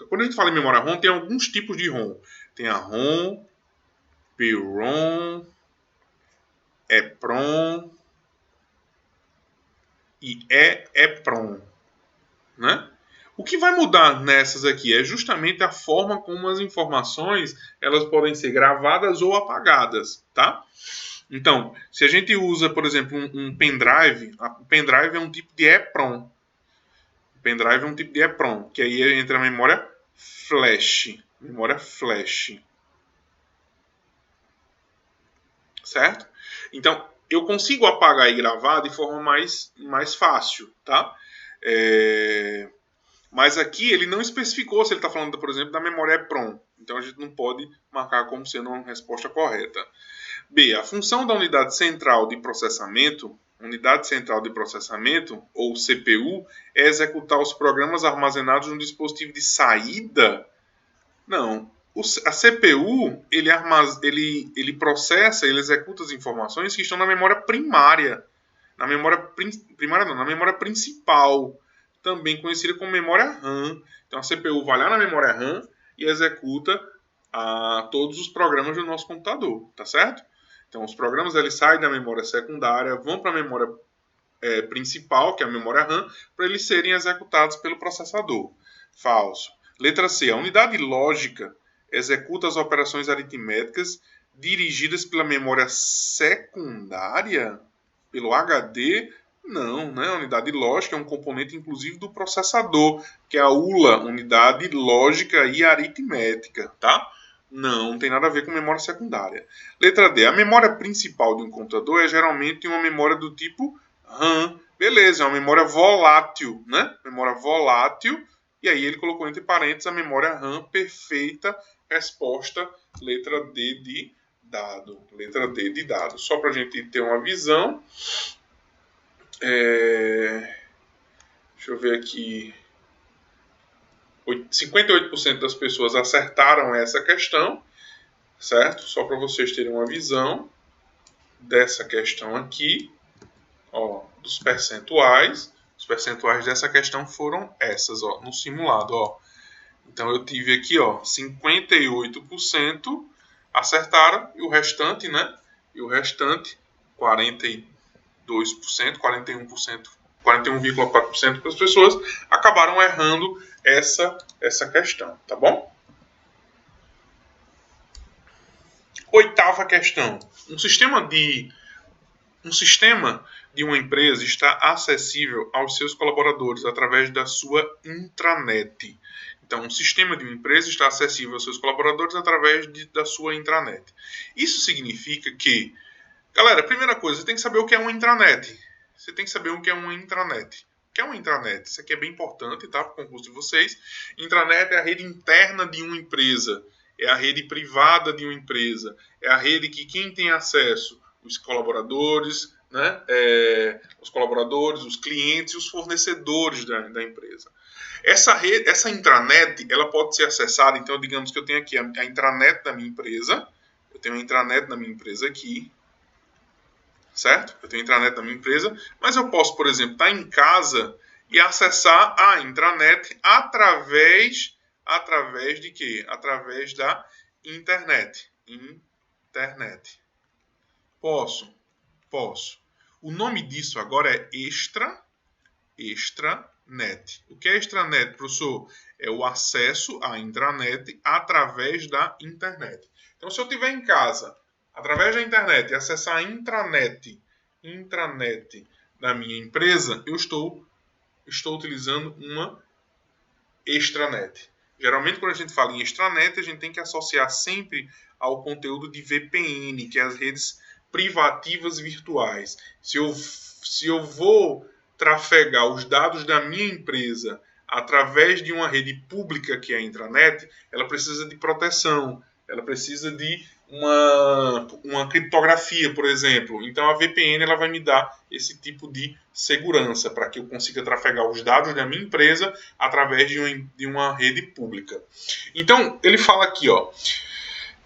quando a gente fala em memória ROM, tem alguns tipos de ROM. Tem a ROM, PROM, EPROM e EEPROM, né? O que vai mudar nessas aqui é justamente a forma como as informações elas podem ser gravadas ou apagadas, tá? Então, se a gente usa, por exemplo, um pendrive, o pendrive é um tipo de EEPROM. O pendrive é um tipo de EEPROM, que aí entra a memória flash. Memória flash. Certo? Então, eu consigo apagar e gravar de forma mais fácil, tá? Mas aqui ele não especificou se ele está falando, por exemplo, da memória EPROM. Então a gente não pode marcar como sendo uma resposta correta. B. A função da unidade central de processamento, ou CPU, é executar os programas armazenados no dispositivo de saída? Não. A CPU, ele processa, ele executa as informações que estão na memória primária. Na memória principal, também conhecida como memória RAM. Então a CPU vai lá na memória RAM e executa todos os programas do nosso computador, tá certo? Então os programas eles saem da memória secundária, vão para a memória principal, que é a memória RAM, para eles serem executados pelo processador. Falso. Letra C. A unidade lógica executa as operações aritméticas dirigidas pela memória secundária? Pelo HD? Não, né? A unidade lógica é um componente, inclusive, do processador, que é a ULA, unidade lógica e aritmética, tá? Não tem nada a ver com memória secundária. Letra D. A memória principal de um computador é geralmente uma memória do tipo RAM. Beleza, é uma memória volátil, né? Memória volátil. E aí ele colocou entre parênteses a memória RAM perfeita. Resposta, letra D de dado. Letra D de dado. Só para a gente ter uma visão. Deixa eu ver aqui. 58% das pessoas acertaram essa questão, certo? Só para vocês terem uma visão dessa questão aqui, ó, dos percentuais. Os percentuais dessa questão foram essas, ó, no simulado, ó. Então eu tive aqui, ó, 58% acertaram e o restante, né? E o restante, 42%, 41%, 41,4% das pessoas acabaram errando essa questão, tá bom? Oitava questão. Um sistema de uma empresa está acessível aos seus colaboradores através da sua intranet. Então, um sistema de uma empresa está acessível aos seus colaboradores através da sua intranet. Isso significa que, galera, primeira coisa, você tem que saber o que é uma intranet. Você tem que saber o que é uma intranet. O que é uma intranet? Isso aqui é bem importante, tá? Para o concurso de vocês. Intranet é a rede interna de uma empresa. É a rede privada de uma empresa. É a rede que quem tem acesso, os colaboradores, né? Os colaboradores, os clientes e os fornecedores da empresa. Essa intranet, ela pode ser acessada, então digamos que eu tenho aqui a intranet da minha empresa, eu tenho a intranet da minha empresa aqui, certo? Eu tenho a intranet da minha empresa, mas eu posso, por exemplo, estar em casa e acessar a intranet através de quê? Através da internet. Internet. Posso. O nome disso agora é extranet. O que é extranet, professor? É o acesso à intranet através da internet. Então, se eu estiver em casa, através da internet, e acessar a intranet da minha empresa, eu estou utilizando uma extranet. Geralmente, quando a gente fala em extranet, a gente tem que associar sempre ao conteúdo de VPN, que é as redes privativas virtuais. Se eu vou trafegar os dados da minha empresa através de uma rede pública, que é a intranet, ela precisa de proteção, ela precisa de uma criptografia, por exemplo. Então a VPN ela vai me dar esse tipo de segurança para que eu consiga trafegar os dados da minha empresa através de uma rede pública. Então ele fala aqui, ó,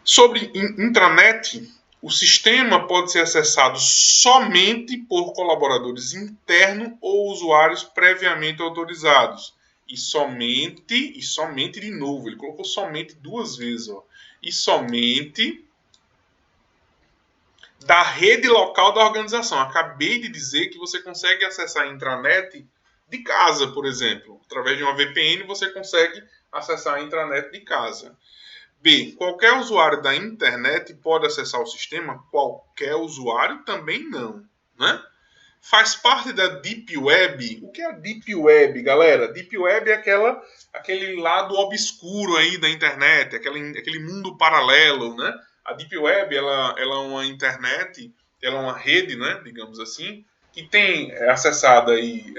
sobre intranet. O sistema pode ser acessado somente por colaboradores internos ou usuários previamente autorizados. E somente de novo, ele colocou somente duas vezes, ó. E somente da rede local da organização. Acabei de dizer que você consegue acessar a intranet de casa, por exemplo. Através de uma VPN você consegue acessar a intranet de casa. B. Qualquer usuário da internet pode acessar o sistema? Qualquer usuário também não, né? Faz parte da Deep Web. O que é a Deep Web, galera? Deep Web é aquele lado obscuro aí da internet, aquele mundo paralelo, né? A Deep Web, ela é uma internet, ela é uma rede, né, digamos assim, que é acessada aí,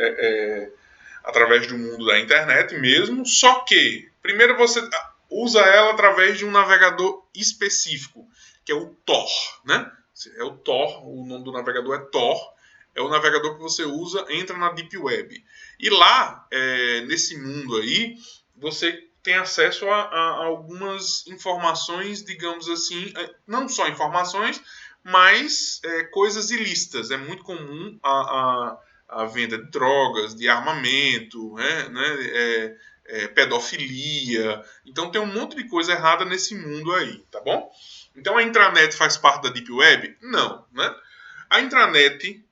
através do mundo da internet mesmo, só que, primeiro você usa ela através de um navegador específico, que é o Tor, né? É o Tor, o nome do navegador é Tor, é o navegador que você usa, entra na Deep Web. E lá, nesse mundo aí, você tem acesso a algumas informações, digamos assim, não só informações, mas coisas ilícitas. É muito comum a venda de drogas, de armamento, né, pedofilia. Então tem um monte de coisa errada nesse mundo aí, tá bom? Então a intranet faz parte da Deep Web? Não, né? A intranet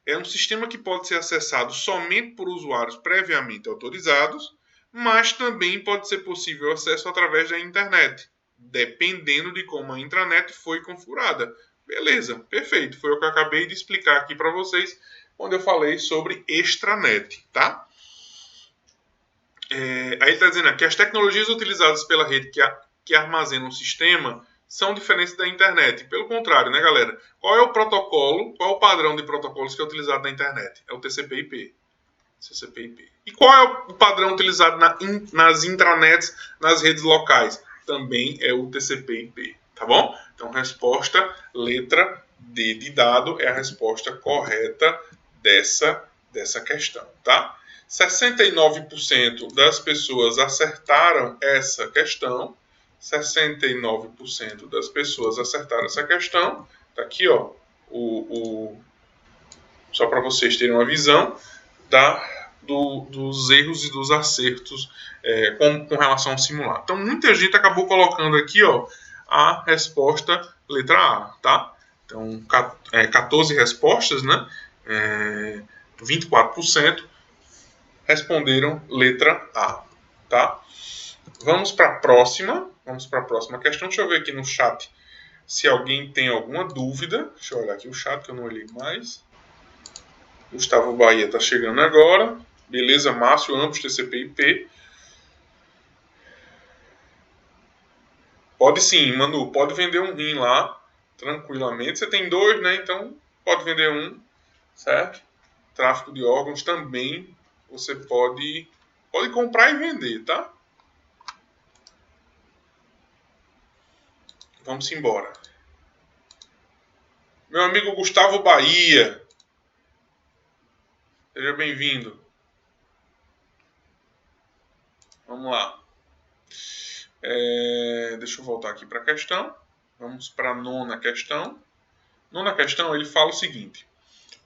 é um sistema que pode ser acessado somente por usuários previamente autorizados, mas também pode ser possível acesso através da internet, dependendo de como a intranet foi configurada. Beleza, perfeito. Foi o que eu acabei de explicar aqui para vocês quando eu falei sobre extranet, tá? Aí ele está dizendo que as tecnologias utilizadas pela rede que armazenam o sistema são diferentes da internet. Pelo contrário, né, galera? Qual é o protocolo, qual é o padrão de protocolos que é utilizado na internet? É o TCP/IP. TCP/IP. E qual é o padrão utilizado nas intranets, nas redes locais? Também é o TCP/IP, tá bom? Então, resposta letra D de dado é a resposta correta dessa questão, tá? 69% das pessoas acertaram essa questão. 69% das pessoas acertaram essa questão. Tá aqui, ó, só para vocês terem uma visão dos erros e dos acertos com relação ao simulado. Então, muita gente acabou colocando aqui, ó, a resposta letra A, tá? Então, 14 respostas, né? 24% responderam letra A, tá? Vamos para a próxima questão. Deixa eu ver aqui no chat se alguém tem alguma dúvida. Deixa eu olhar aqui o chat que eu não olhei mais. Gustavo Bahia está chegando agora. Beleza, Márcio, ambos TCP/IP. Pode sim, Manu, pode vender um rim lá, tranquilamente. Você tem 2, né? Então pode vender um, certo? Tráfico de órgãos também você pode comprar e vender, tá? Vamos embora. Meu amigo Gustavo Bahia, seja bem-vindo. Vamos lá. Deixa eu voltar aqui para a questão. Vamos para a nona questão. Nona questão, ele fala o seguinte: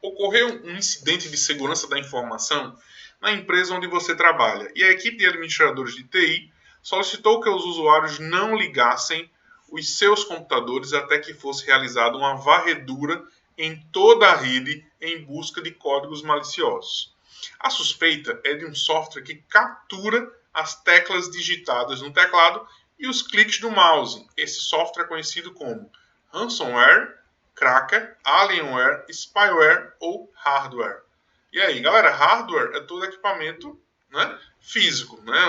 ocorreu um incidente de segurança da informação na empresa onde você trabalha e a equipe de administradores de TI solicitou que os usuários não ligassem os seus computadores até que fosse realizada uma varredura em toda a rede em busca de códigos maliciosos. A suspeita é de um software que captura as teclas digitadas no teclado e os cliques do mouse. Esse software é conhecido como ransomware, cracker, alienware, spyware ou hardware. E aí, galera, hardware é todo equipamento, né, físico, né,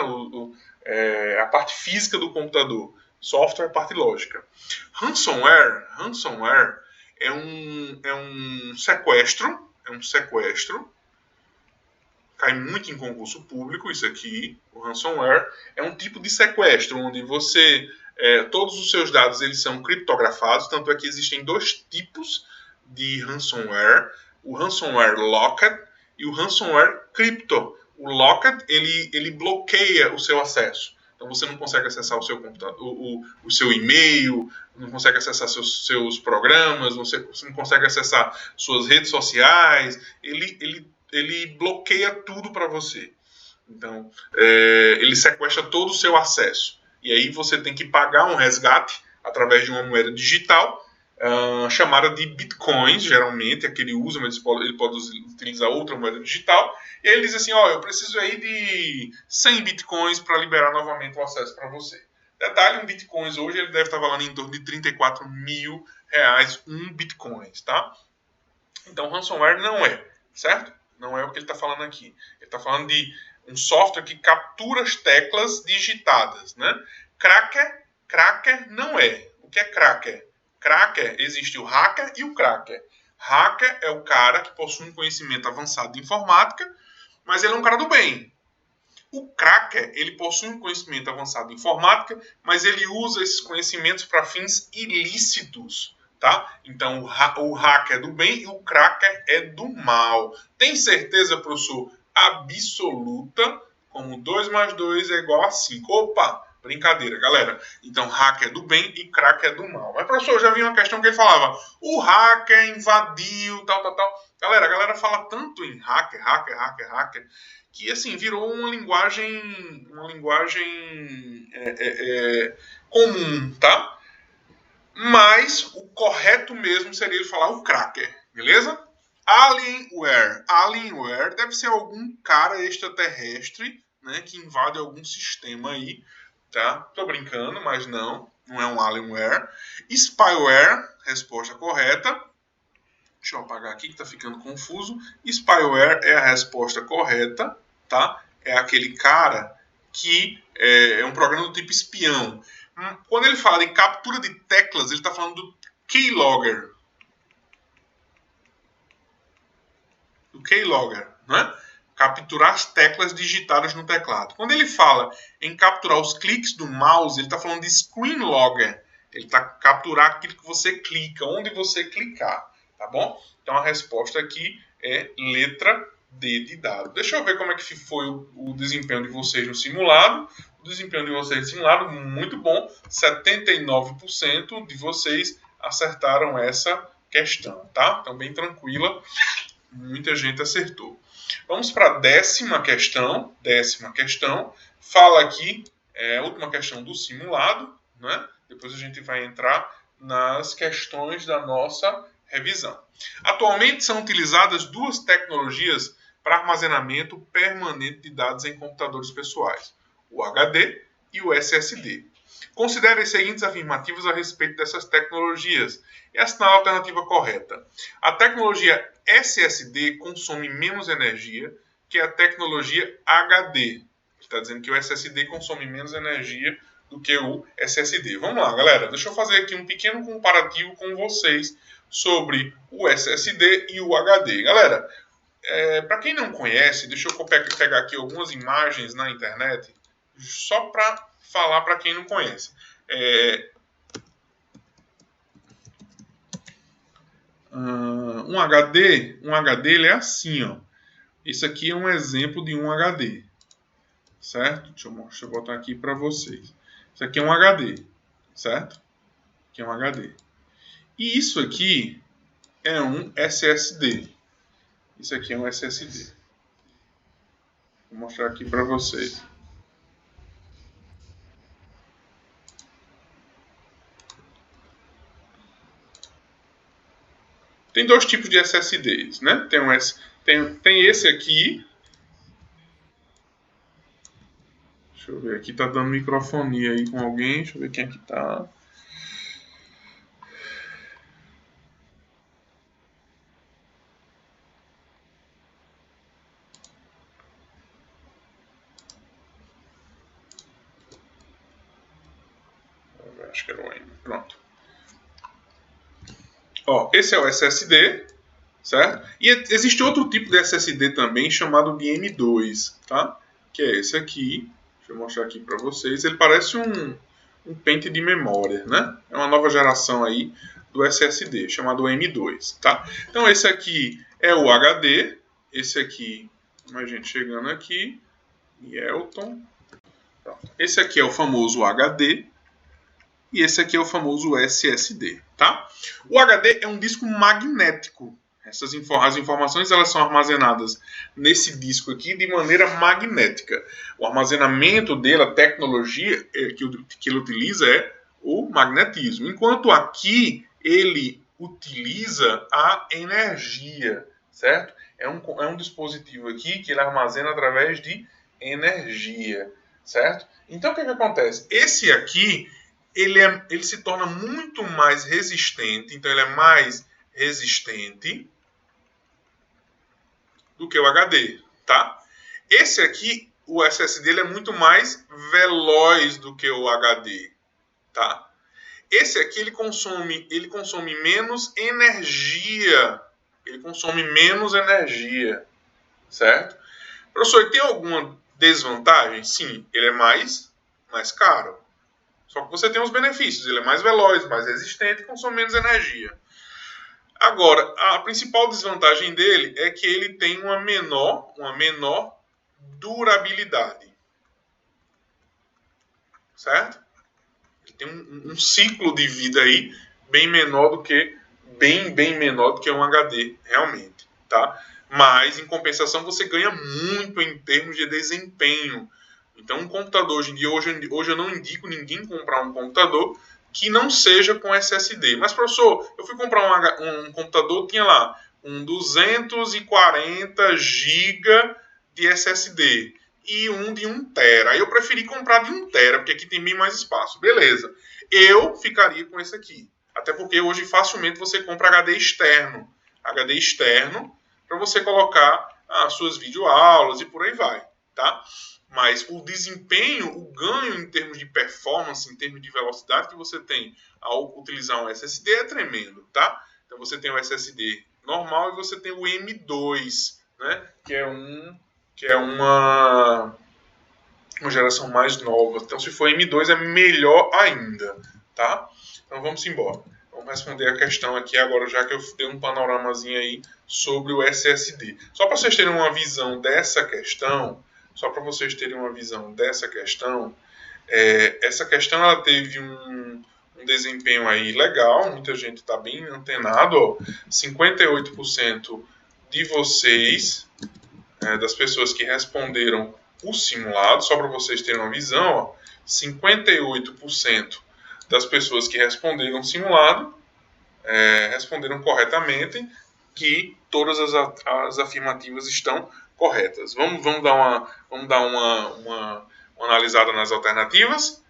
a parte física do computador. Software é a parte lógica. Ransomware é um sequestro, cai muito em concurso público isso aqui. O ransomware é um tipo de sequestro onde todos os seus dados eles são criptografados, tanto é que existem 2 tipos de ransomware: o ransomware locked e o ransomware crypto. O locked ele bloqueia o seu acesso. Então você não consegue acessar o seu computador, o seu e-mail, não consegue acessar seus programas, você não consegue acessar suas redes sociais. Ele bloqueia tudo para você. Então, ele sequestra todo o seu acesso. E aí você tem que pagar um resgate através de uma moeda digital, chamada de bitcoins, geralmente, é que ele usa, mas ele pode utilizar outra moeda digital. E aí ele diz assim, eu preciso aí de 100 bitcoins para liberar novamente o acesso para você. Detalhe, um bitcoins hoje ele deve estar valendo em torno de 34 mil reais um bitcoins, tá? Então, ransomware não é, certo? Não é o que ele está falando aqui. Ele está falando de um software que captura as teclas digitadas, né? Cracker não é. O que é cracker? Cracker, existe o hacker e o cracker. Hacker é o cara que possui um conhecimento avançado de informática, mas ele é um cara do bem. O cracker, ele possui um conhecimento avançado de informática, mas ele usa esses conhecimentos para fins ilícitos. Tá? Então, o hacker é do bem e o cracker é do mal. Tem certeza, professor? Absoluta, como 2 mais 2 é igual a 5. Opa, brincadeira, galera. Então, hacker é do bem e cracker é do mal. Mas, professor, eu já vi uma questão que ele falava, o hacker invadiu, tal. Galera, a galera fala tanto em hacker, que, assim, virou uma linguagem comum, tá? Mas o correto mesmo seria ele falar o cracker, beleza? Alienware deve ser algum cara extraterrestre, né, que invade algum sistema aí, tá? Tô brincando, mas não é um alienware. Spyware, resposta correta. Deixa eu apagar aqui que tá ficando confuso. Spyware é a resposta correta, tá? É aquele cara que é um programa do tipo espião. Quando ele fala em captura de teclas, ele está falando do keylogger. Né? Capturar as teclas digitadas no teclado. Quando ele fala em capturar os cliques do mouse, ele está falando de screen logger. Ele está capturar aquilo que você clica, onde você clicar, tá bom? Então a resposta aqui é letra D de dado. Deixa eu ver como é que foi o desempenho de vocês no simulado. O desempenho de vocês no simulado, muito bom. 79% de vocês acertaram essa questão, tá? Então, bem tranquila. Muita gente acertou. Vamos para a décima questão. Décima questão. Fala aqui, a última questão do simulado, né? Depois a gente vai entrar nas questões da nossa revisão. Atualmente são utilizadas duas tecnologias para armazenamento permanente de dados em computadores pessoais, o HD e o SSD. Considere as seguintes afirmativas a respeito dessas tecnologias e assinale a alternativa correta. A tecnologia SSD consome menos energia que a tecnologia HD. Está dizendo que o SSD consome menos energia do que o SSD. Vamos lá, galera. Deixa eu fazer aqui um pequeno comparativo com vocês sobre o SSD e o HD. Galera, para quem não conhece, deixa eu pegar aqui algumas imagens na internet só para falar para quem não conhece. Um HD ele é assim, ó. Isso aqui é um exemplo de um HD, certo? Deixa eu botar aqui para vocês. Isso aqui é um HD, certo? Aqui é um HD. E isso aqui é um SSD. Isso aqui é um SSD. Vou mostrar aqui para vocês. Tem dois tipos de SSDs, né? Tem esse aqui. Deixa eu ver, aqui tá dando microfonia aí com alguém. Deixa eu ver quem aqui tá. Acho que era o M. Pronto. Ó, esse é o SSD, certo? E existe outro tipo de SSD também chamado de M2, tá? Que é esse aqui. Deixa eu mostrar aqui para vocês. Ele parece um pente de memória, né? É uma nova geração aí do SSD, chamado M2, tá? Então esse aqui é o HD, esse aqui, mais gente chegando aqui, Elton. Esse aqui é o famoso HD e esse aqui é o famoso SSD, tá? O HD é um disco magnético. As informações elas são armazenadas nesse disco aqui de maneira magnética. O armazenamento dele, a tecnologia que ele utiliza é o magnetismo. Enquanto aqui ele utiliza a energia, certo? É um dispositivo aqui que ele armazena através de energia, certo? Então o que acontece? Esse aqui ele se torna muito mais resistente, então ele é mais resistente do que o HD, tá? Esse aqui, o SSD, ele é muito mais veloz do que o HD, tá? Esse aqui ele consome menos energia, certo? Professor, tem alguma desvantagem? Sim, ele é mais caro. Só que você tem os benefícios, ele é mais veloz, mais resistente e consome menos energia. Agora, a principal desvantagem dele é que ele tem uma menor durabilidade. Certo? Ele tem um ciclo de vida aí bem menor do que um HD, realmente, tá? Mas, em compensação, você ganha muito em termos de desempenho. Então, um computador hoje em dia, hoje eu não indico ninguém comprar um computador que não seja com SSD. Mas, professor, eu fui comprar um computador, tinha lá um 240 GB de SSD e um de 1 tera. Aí eu preferi comprar de 1 tera, porque aqui tem bem mais espaço. Beleza. Eu ficaria com esse aqui. Até porque hoje facilmente você compra HD externo. HD externo para você colocar as suas videoaulas e por aí vai, tá? Mas o desempenho, o ganho em termos de performance, em termos de velocidade que você tem ao utilizar um SSD é tremendo, tá? Então você tem o SSD normal e você tem o M2, né? Que é uma geração mais nova. Então se for M2 é melhor ainda, tá? Então vamos embora. Vamos responder a questão aqui agora, já que eu dei um panoramazinho aí sobre o SSD. Só para vocês terem uma visão dessa questão, essa questão ela teve um desempenho aí legal, muita gente está bem antenado, ó, 58% de vocês das pessoas que responderam o simulado, só para vocês terem uma visão, ó, 58% das pessoas que responderam o simulado responderam corretamente, que todas as afirmativas estão corretas. Vamos dar uma analisada nas alternativas.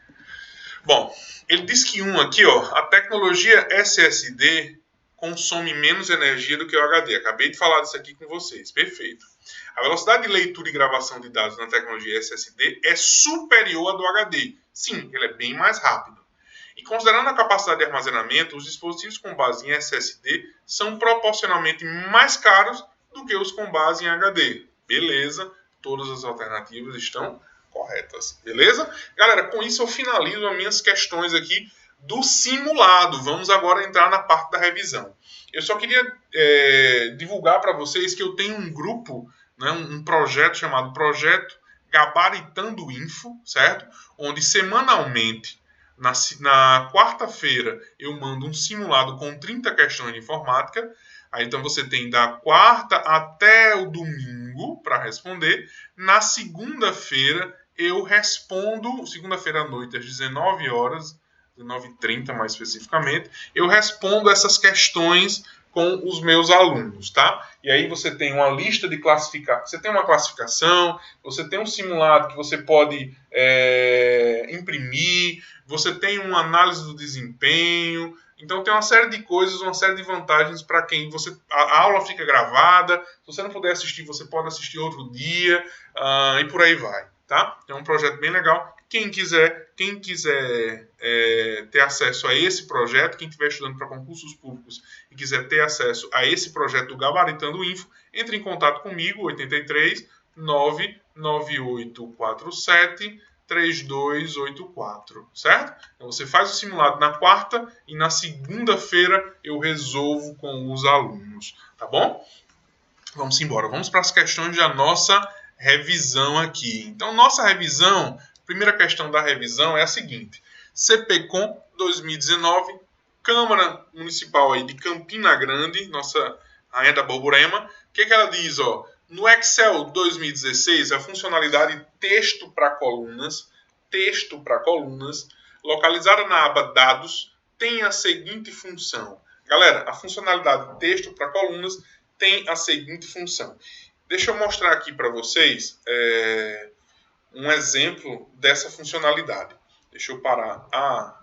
Bom, ele diz que aqui, ó, a tecnologia SSD consome menos energia do que o HD. Acabei de falar disso aqui com vocês. Perfeito. A velocidade de leitura e gravação de dados na tecnologia SSD é superior à do HD. Sim, ele é bem mais rápido. E considerando a capacidade de armazenamento, os dispositivos com base em SSD são proporcionalmente mais caros do que os com base em HD. Beleza, todas as alternativas estão corretas. Beleza? Galera, com isso eu finalizo as minhas questões aqui do simulado. Vamos agora entrar na parte da revisão. Eu só queria divulgar para vocês que eu tenho um grupo, né, um projeto chamado Projeto Gabaritando Info, certo? Onde semanalmente, na quarta-feira, eu mando um simulado com 30 questões de informática. Aí, então, você tem da quarta até o domingo para responder. Na segunda-feira, eu respondo, segunda-feira à noite, às 19 horas, 19h30 mais especificamente, eu respondo essas questões com os meus alunos, tá? E aí você tem uma lista de classificação, você tem uma classificação, você tem um simulado que você pode imprimir, você tem uma análise do desempenho, então tem uma série de coisas, uma série de vantagens para quem a aula fica gravada, se você não puder assistir, você pode assistir outro dia, e por aí vai, tá? É um projeto bem legal. Quem quiser ter acesso a esse projeto, quem estiver estudando para concursos públicos e quiser ter acesso a esse projeto do Gabaritando Info, entre em contato comigo, 83 99847 3284, certo? Então você faz o simulado na quarta e na segunda-feira eu resolvo com os alunos, tá bom? Vamos embora, vamos para as questões da nossa revisão aqui. Então, nossa revisão, primeira questão da revisão é a seguinte: CPCOM 2019, Câmara Municipal aí de Campina Grande, nossa rainha da Borborema. O que ela diz, ó? No Excel 2016, a funcionalidade texto para colunas, localizada na aba Dados, tem a seguinte função. Galera, a funcionalidade texto para colunas tem a seguinte função. Deixa eu mostrar aqui para vocês um exemplo dessa funcionalidade. Deixa eu parar a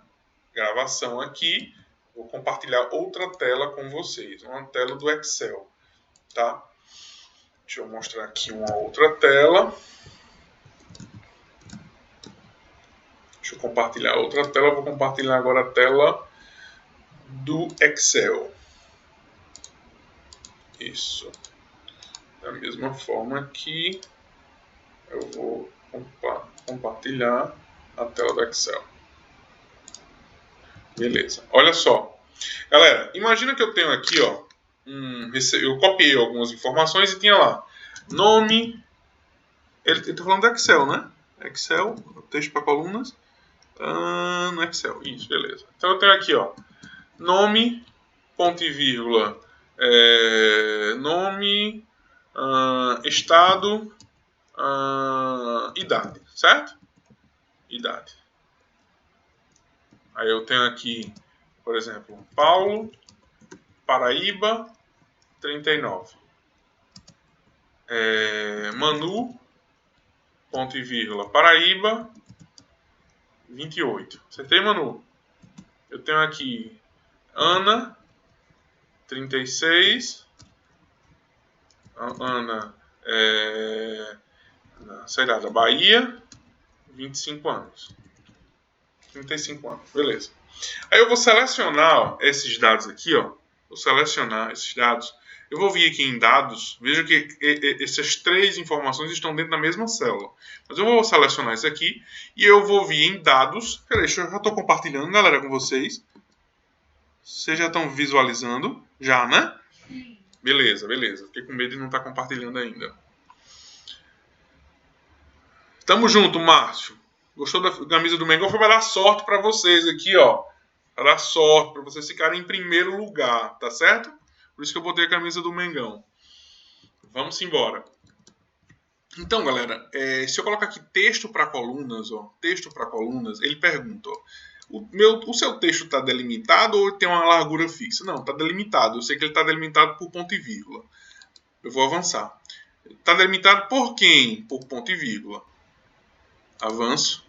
gravação aqui. Vou compartilhar outra tela com vocês, uma tela do Excel, tá? Deixa eu mostrar aqui uma outra tela. Deixa eu compartilhar outra tela. Vou compartilhar agora a tela do Excel. Isso. Da mesma forma que eu vou compartilhar a tela do Excel. Beleza. Olha só. Galera, imagina que eu tenho aqui, ó, eu copiei algumas informações e tinha lá nome. Ele está falando do Excel, né? Excel, texto para colunas. No Excel, isso, beleza. Então eu tenho aqui, ó, nome, ponto e vírgula, nome, estado, idade, certo? Idade. Aí eu tenho aqui, por exemplo, Paulo, Paraíba, 39. Manu, ponto e vírgula, Paraíba, 28. Acertei, Manu? Eu tenho aqui Ana, 36. Ana, sei lá, da Bahia, 25 anos. 35 anos, beleza. Aí eu vou selecionar, ó, esses dados aqui, ó. Vou selecionar esses dados. Eu vou vir aqui em dados. Veja que essas três informações estão dentro da mesma célula. Mas eu vou selecionar isso aqui e eu vou vir em dados. Peraí, eu já estou compartilhando, galera, com vocês. Vocês já estão visualizando? Já, né? Sim. Beleza. Fiquei com medo de não estar compartilhando ainda. Tamo junto, Márcio. Gostou da camisa do Mengão? Foi para dar sorte para vocês aqui, ó. Para dar sorte, para vocês ficarem em primeiro lugar, tá certo? Por isso que eu botei a camisa do Mengão. Vamos embora. Então, galera, se eu colocar aqui texto para colunas, ó, texto para colunas, ele pergunta, ó, o seu texto está delimitado ou tem uma largura fixa? Não, está delimitado. Eu sei que ele está delimitado por ponto e vírgula. Eu vou avançar. Está delimitado por quem? Por ponto e vírgula. Avanço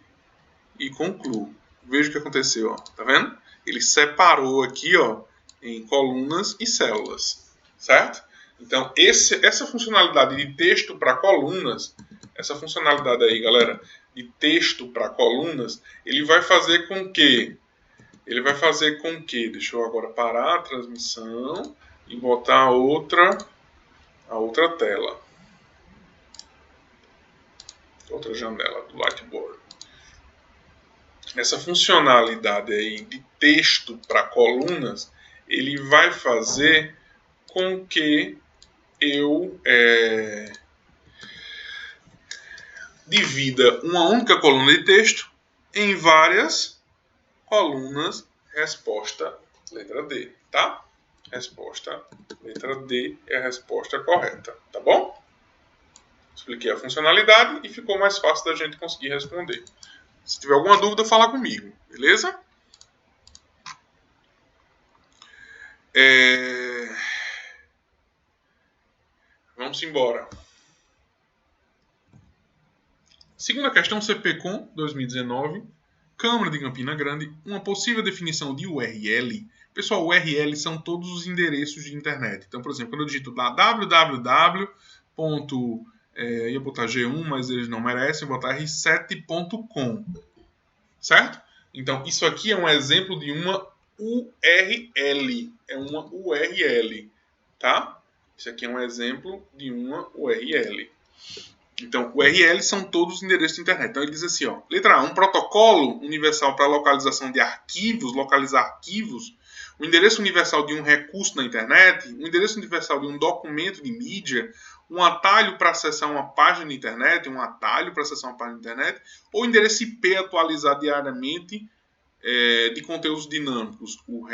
e concluo. Veja o que aconteceu, ó. Tá vendo? Ele separou aqui, ó, em colunas e células, certo? Então, essa funcionalidade de texto para colunas, essa funcionalidade aí, galera, de texto para colunas, ele vai fazer com que, deixa eu agora parar a transmissão e botar a outra tela, outra janela do Whiteboard. Essa funcionalidade aí de texto para colunas, ele vai fazer com que eu divida uma única coluna de texto em várias colunas. Resposta letra D, tá? Resposta letra D é a resposta correta, tá bom? Expliquei a funcionalidade e ficou mais fácil da gente conseguir responder. Se tiver alguma dúvida, fala comigo, beleza? Vamos embora. Segunda questão, CPCOM 2019, Câmara de Campina Grande, uma possível definição de URL. Pessoal, URL são todos os endereços de internet. Então, por exemplo, quando eu digito lá www. Ia botar G1, mas eles não merecem, botar r7.com. Certo? Então, isso aqui é um exemplo de uma URL. É uma URL. Tá? Isso aqui é um exemplo de uma URL. Então, URL são todos os endereços de internet. Então, ele diz assim, ó, letra A, um protocolo universal para localização de arquivos, localizar arquivos, o endereço universal de um recurso na internet, o endereço universal de um documento de mídia, um atalho para acessar uma página de internet, ou endereço IP atualizado diariamente de conteúdos dinâmicos. O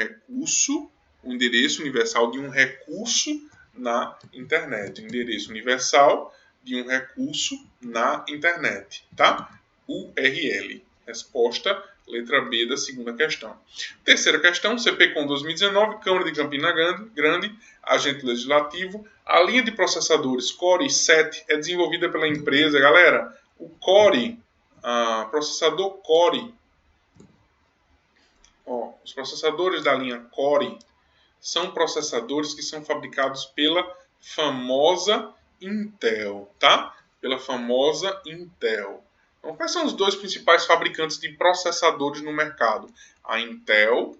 endereço universal de um recurso na internet. O endereço universal de um recurso na internet, tá? URL. Resposta, letra B da segunda questão. Terceira questão, CPCOM 2019, Câmara de Campina Grande, agente legislativo. A linha de processadores Core i7 é desenvolvida pela empresa, galera, o Core, processador Core, os processadores da linha Core são processadores que são fabricados pela famosa Intel, tá? Pela famosa Intel. Então, quais são os dois principais fabricantes de processadores no mercado? A Intel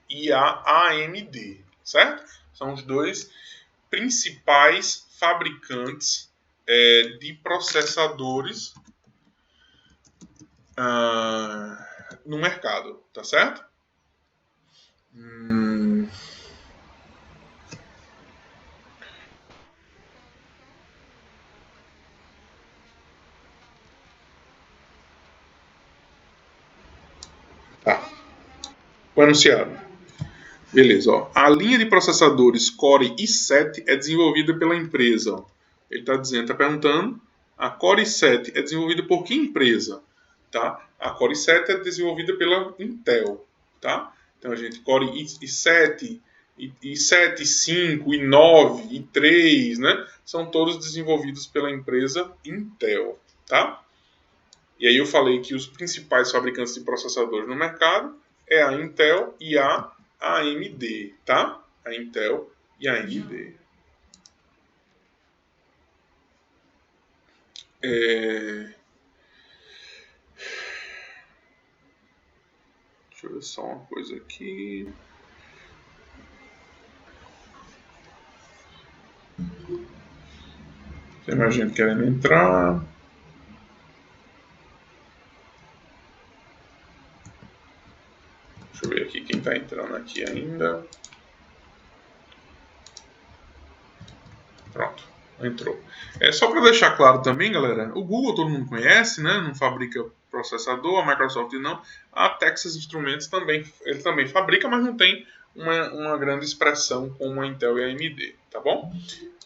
e a AMD, certo? São os dois principais fabricantes de processadores no mercado, tá certo? Tá. Foi anunciado. Beleza, ó. A linha de processadores Core i7 é desenvolvida pela empresa. Ó. Ele está perguntando, a Core i7 é desenvolvida por que empresa? Tá? A Core i7 é desenvolvida pela Intel. Tá? Então, a gente, Core i7, i7, i5, i9, i3, né? São todos desenvolvidos pela empresa Intel. Tá? E aí eu falei que os principais fabricantes de processadores no mercado é a Intel e a AMD, tá? A Intel e a AMD. Deixa eu ver só uma coisa aqui. Tem mais gente querendo entrar. Deixa eu ver aqui quem está entrando aqui ainda. Pronto, entrou. Só para deixar claro também, galera, o Google todo mundo conhece, né? Não fabrica processador, a Microsoft não. A Texas Instruments ele também fabrica, mas não tem uma grande expressão como a Intel e a AMD, tá bom?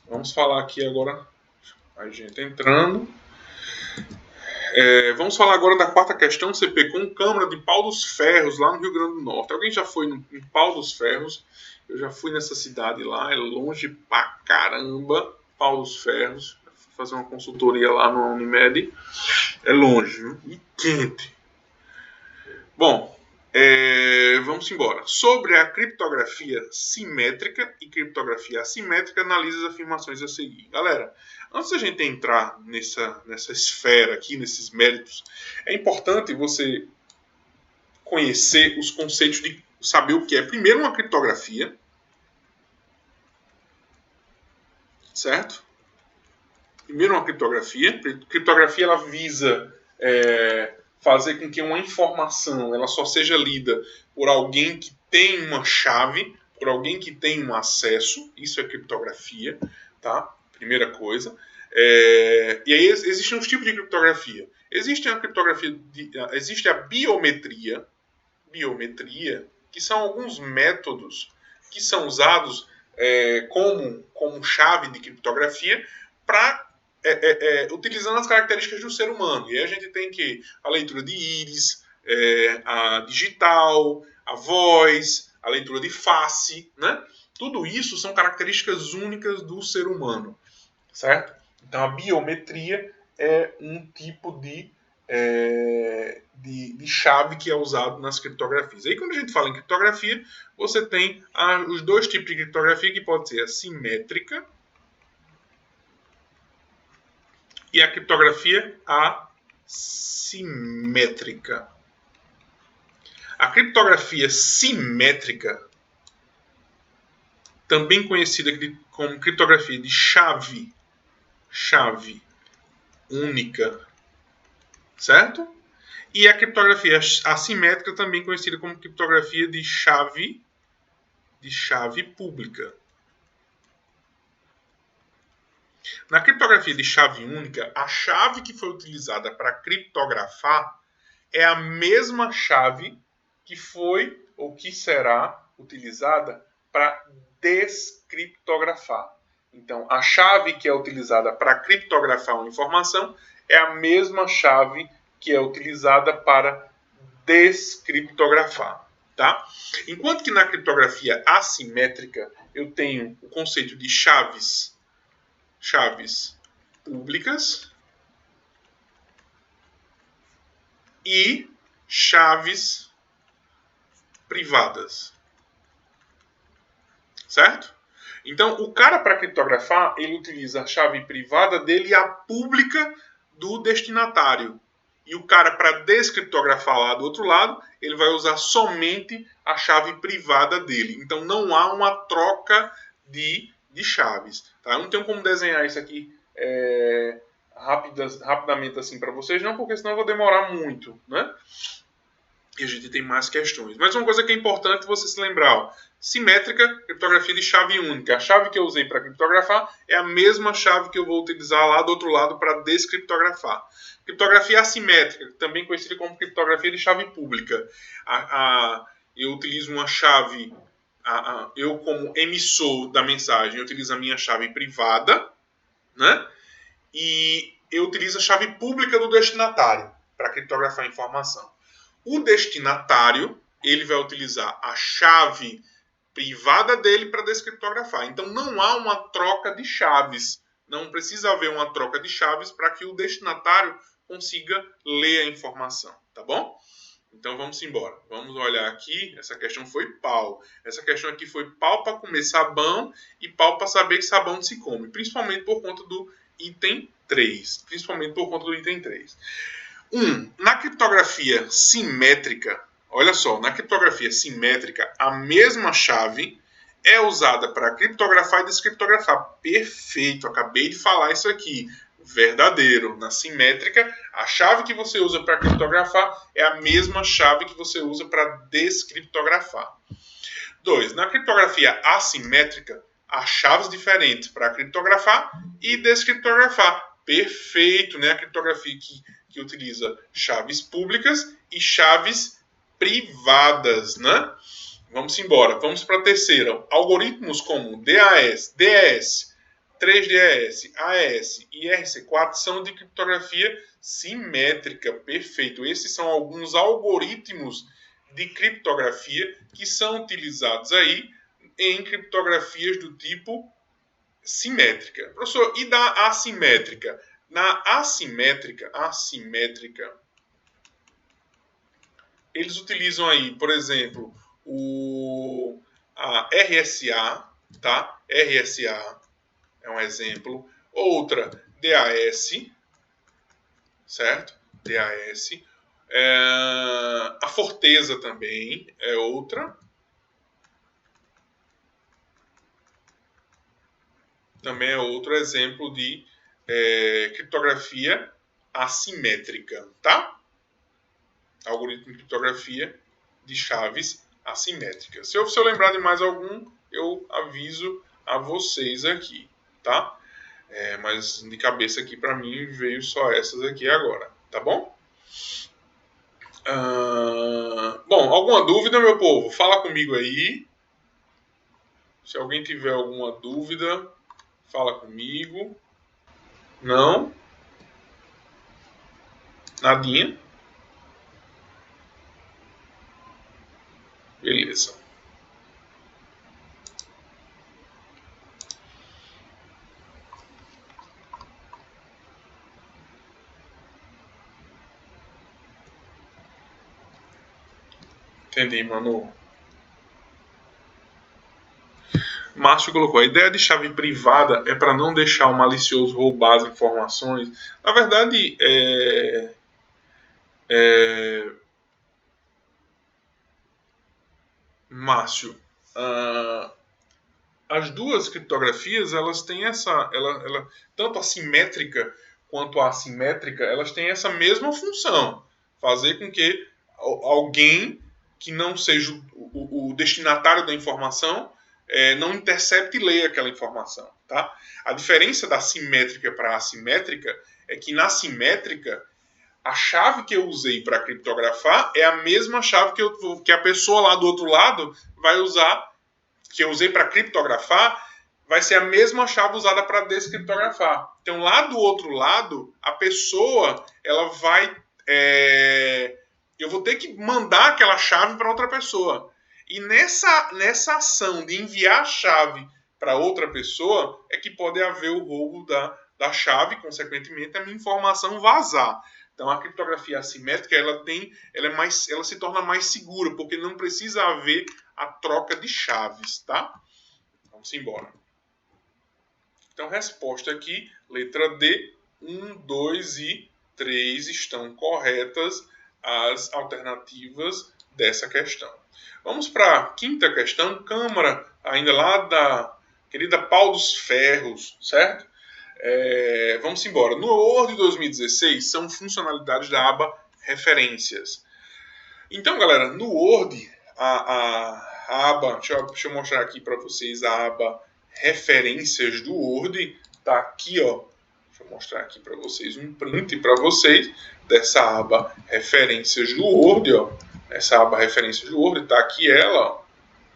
Vamos falar aqui agora A gente entrando. Vamos falar agora da quarta questão, CP com Câmara de Pau dos Ferros, lá no Rio Grande do Norte. Alguém já foi em Pau dos Ferros? Eu já fui nessa cidade lá, é longe pra caramba, Pau dos Ferros. Fui fazer uma consultoria lá no Unimed. É longe, viu? E quente. Bom, vamos embora. Sobre a criptografia simétrica e criptografia assimétrica, analise as afirmações a seguir. Galera, antes da gente entrar nessa esfera aqui, nesses méritos, é importante você conhecer os conceitos de saber o que é. Primeiro, uma criptografia. Certo? Primeiro, uma criptografia. Criptografia, ela visa fazer com que uma informação ela só seja lida por alguém que tem uma chave, por alguém que tem um acesso. Isso é criptografia, tá? Primeira coisa. E aí existem uns tipos de criptografia. Existe a biometria, que são alguns métodos que são usados como chave de criptografia para utilizando as características do ser humano. E aí a gente tem que a leitura de íris, a digital, a voz, a leitura de face, né? Tudo isso são características únicas do ser humano, certo? Então a biometria é um tipo de chave que é usado nas criptografias. Aí quando a gente fala em criptografia, você tem os dois tipos de criptografia, que pode ser a simétrica e a criptografia assimétrica. A criptografia simétrica, também conhecida como criptografia de chave única, certo? E a criptografia assimétrica, também conhecida como criptografia de chave pública. Na criptografia de chave única, a chave que foi utilizada para criptografar é a mesma chave que foi ou que será utilizada para descriptografar. Então, a chave que é utilizada para criptografar uma informação é a mesma chave que é utilizada para descriptografar, tá? Enquanto que na criptografia assimétrica eu tenho o conceito de chaves públicas e chaves privadas, certo? Então, o cara, para criptografar, ele utiliza a chave privada dele e a pública do destinatário. E o cara, para descriptografar lá do outro lado, ele vai usar somente a chave privada dele. Então, não há uma troca de chaves. Tá? Eu não tenho como desenhar isso aqui rapidamente assim para vocês, não, porque senão eu vou demorar muito, né? E a gente tem mais questões. Mas uma coisa que é importante você se lembrar, ó, simétrica, criptografia de chave única. A chave que eu usei para criptografar é a mesma chave que eu vou utilizar lá do outro lado para descriptografar. Criptografia assimétrica, também conhecida como criptografia de chave pública. Eu utilizo uma chave, eu como emissor da mensagem, eu utilizo a minha chave privada, né? E eu utilizo a chave pública do destinatário para criptografar a informação. O destinatário, ele vai utilizar a chave privada dele para descriptografar. Então, não há uma troca de chaves. Não precisa haver uma troca de chaves para que o destinatário consiga ler a informação, tá bom? Então, vamos embora. Vamos olhar aqui. Essa questão foi pau. Essa questão aqui foi pau para comer sabão e pau para saber que sabão não se come. Principalmente por conta do item 3. Na criptografia simétrica, olha só, na criptografia simétrica, a mesma chave é usada para criptografar e descriptografar. Perfeito, acabei de falar isso aqui. Verdadeiro. Na simétrica, a chave que você usa para criptografar é a mesma chave que você usa para descriptografar. 2. Na criptografia assimétrica, há chaves diferentes para criptografar e descriptografar. Perfeito, né? A criptografia que utiliza chaves públicas e chaves privadas, né? Vamos embora. Vamos para a terceira. Algoritmos como DAS, DES, 3DES, AES e RC4 são de criptografia simétrica. Perfeito. Esses são alguns algoritmos de criptografia que são utilizados aí em criptografias do tipo simétrica. Professor, e da assimétrica? Na assimétrica, eles utilizam aí, por exemplo, a RSA, tá? RSA é um exemplo. Outra, DAS, certo? DAS. A Forteza também é outra. Também é outro exemplo de criptografia assimétrica, tá? Algoritmo de criptografia de chaves assimétricas. Se eu lembrar de mais algum, eu aviso a vocês aqui, tá? Mas de cabeça aqui para mim veio só essas aqui agora, tá bom? Bom, alguma dúvida, meu povo? Fala comigo aí. Se alguém tiver alguma dúvida, fala comigo. Não? Nadinha? Beleza. Entendi, Manu. Márcio colocou, a ideia de chave privada é para não deixar o malicioso roubar as informações. Na verdade, Márcio, as duas criptografias, elas têm tanto a simétrica quanto a assimétrica, elas têm essa mesma função. Fazer com que alguém que não seja o destinatário da informação não intercepte e leia aquela informação. Tá? A diferença da simétrica para a assimétrica é que na simétrica, a chave que eu usei para criptografar é a mesma chave que a pessoa lá do outro lado vai usar, que eu usei para criptografar, vai ser a mesma chave usada para descriptografar. Então, lá do outro lado, a pessoa, ela vai... eu vou ter que mandar aquela chave para outra pessoa. E nessa ação de enviar a chave para outra pessoa, é que pode haver o roubo da chave, consequentemente, a minha informação vazar. Então, a criptografia assimétrica, ela se torna mais segura, porque não precisa haver a troca de chaves, tá? Vamos embora. Então, resposta aqui, letra D, 1, 2 e 3 estão corretas as alternativas dessa questão. Vamos para a quinta questão, Câmara, ainda lá da querida Pau dos Ferros, certo? Vamos embora. No Word 2016 são funcionalidades da aba Referências. Então, galera, no Word, a aba, deixa eu mostrar aqui para vocês a aba Referências do Word, tá aqui, ó. Deixa eu mostrar aqui para vocês um print para vocês dessa aba Referências do Word, ó. Essa aba Referências do Word, tá aqui ela, ó.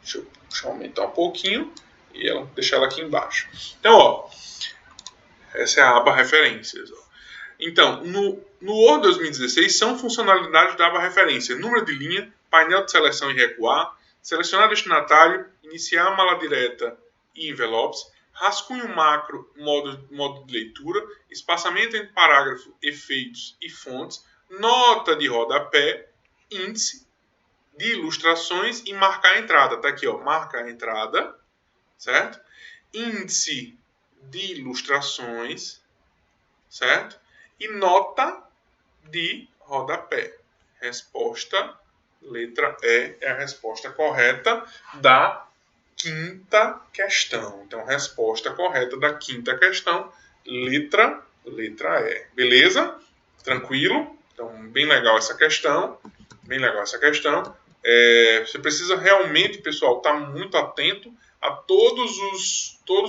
Deixa eu aumentar um pouquinho e deixar ela aqui embaixo. Então, ó, essa é a aba Referências. Ó. Então, no Word 2016 são funcionalidades da aba Referência. Número de linha, painel de seleção e recuar, selecionar destinatário, iniciar mala direta e envelopes, rascunho macro, modo de leitura, espaçamento entre parágrafo, efeitos e fontes, nota de rodapé, índice de ilustrações e marcar a entrada. Tá aqui, ó, marcar a entrada, certo? Índice de ilustrações, certo? E nota de rodapé. Resposta, letra E, é a resposta correta da quinta questão. Então, resposta correta da quinta questão, letra E. Beleza? Tranquilo? Então, bem legal essa questão. Bem legal essa questão. Você precisa realmente, pessoal, estar muito atento a todos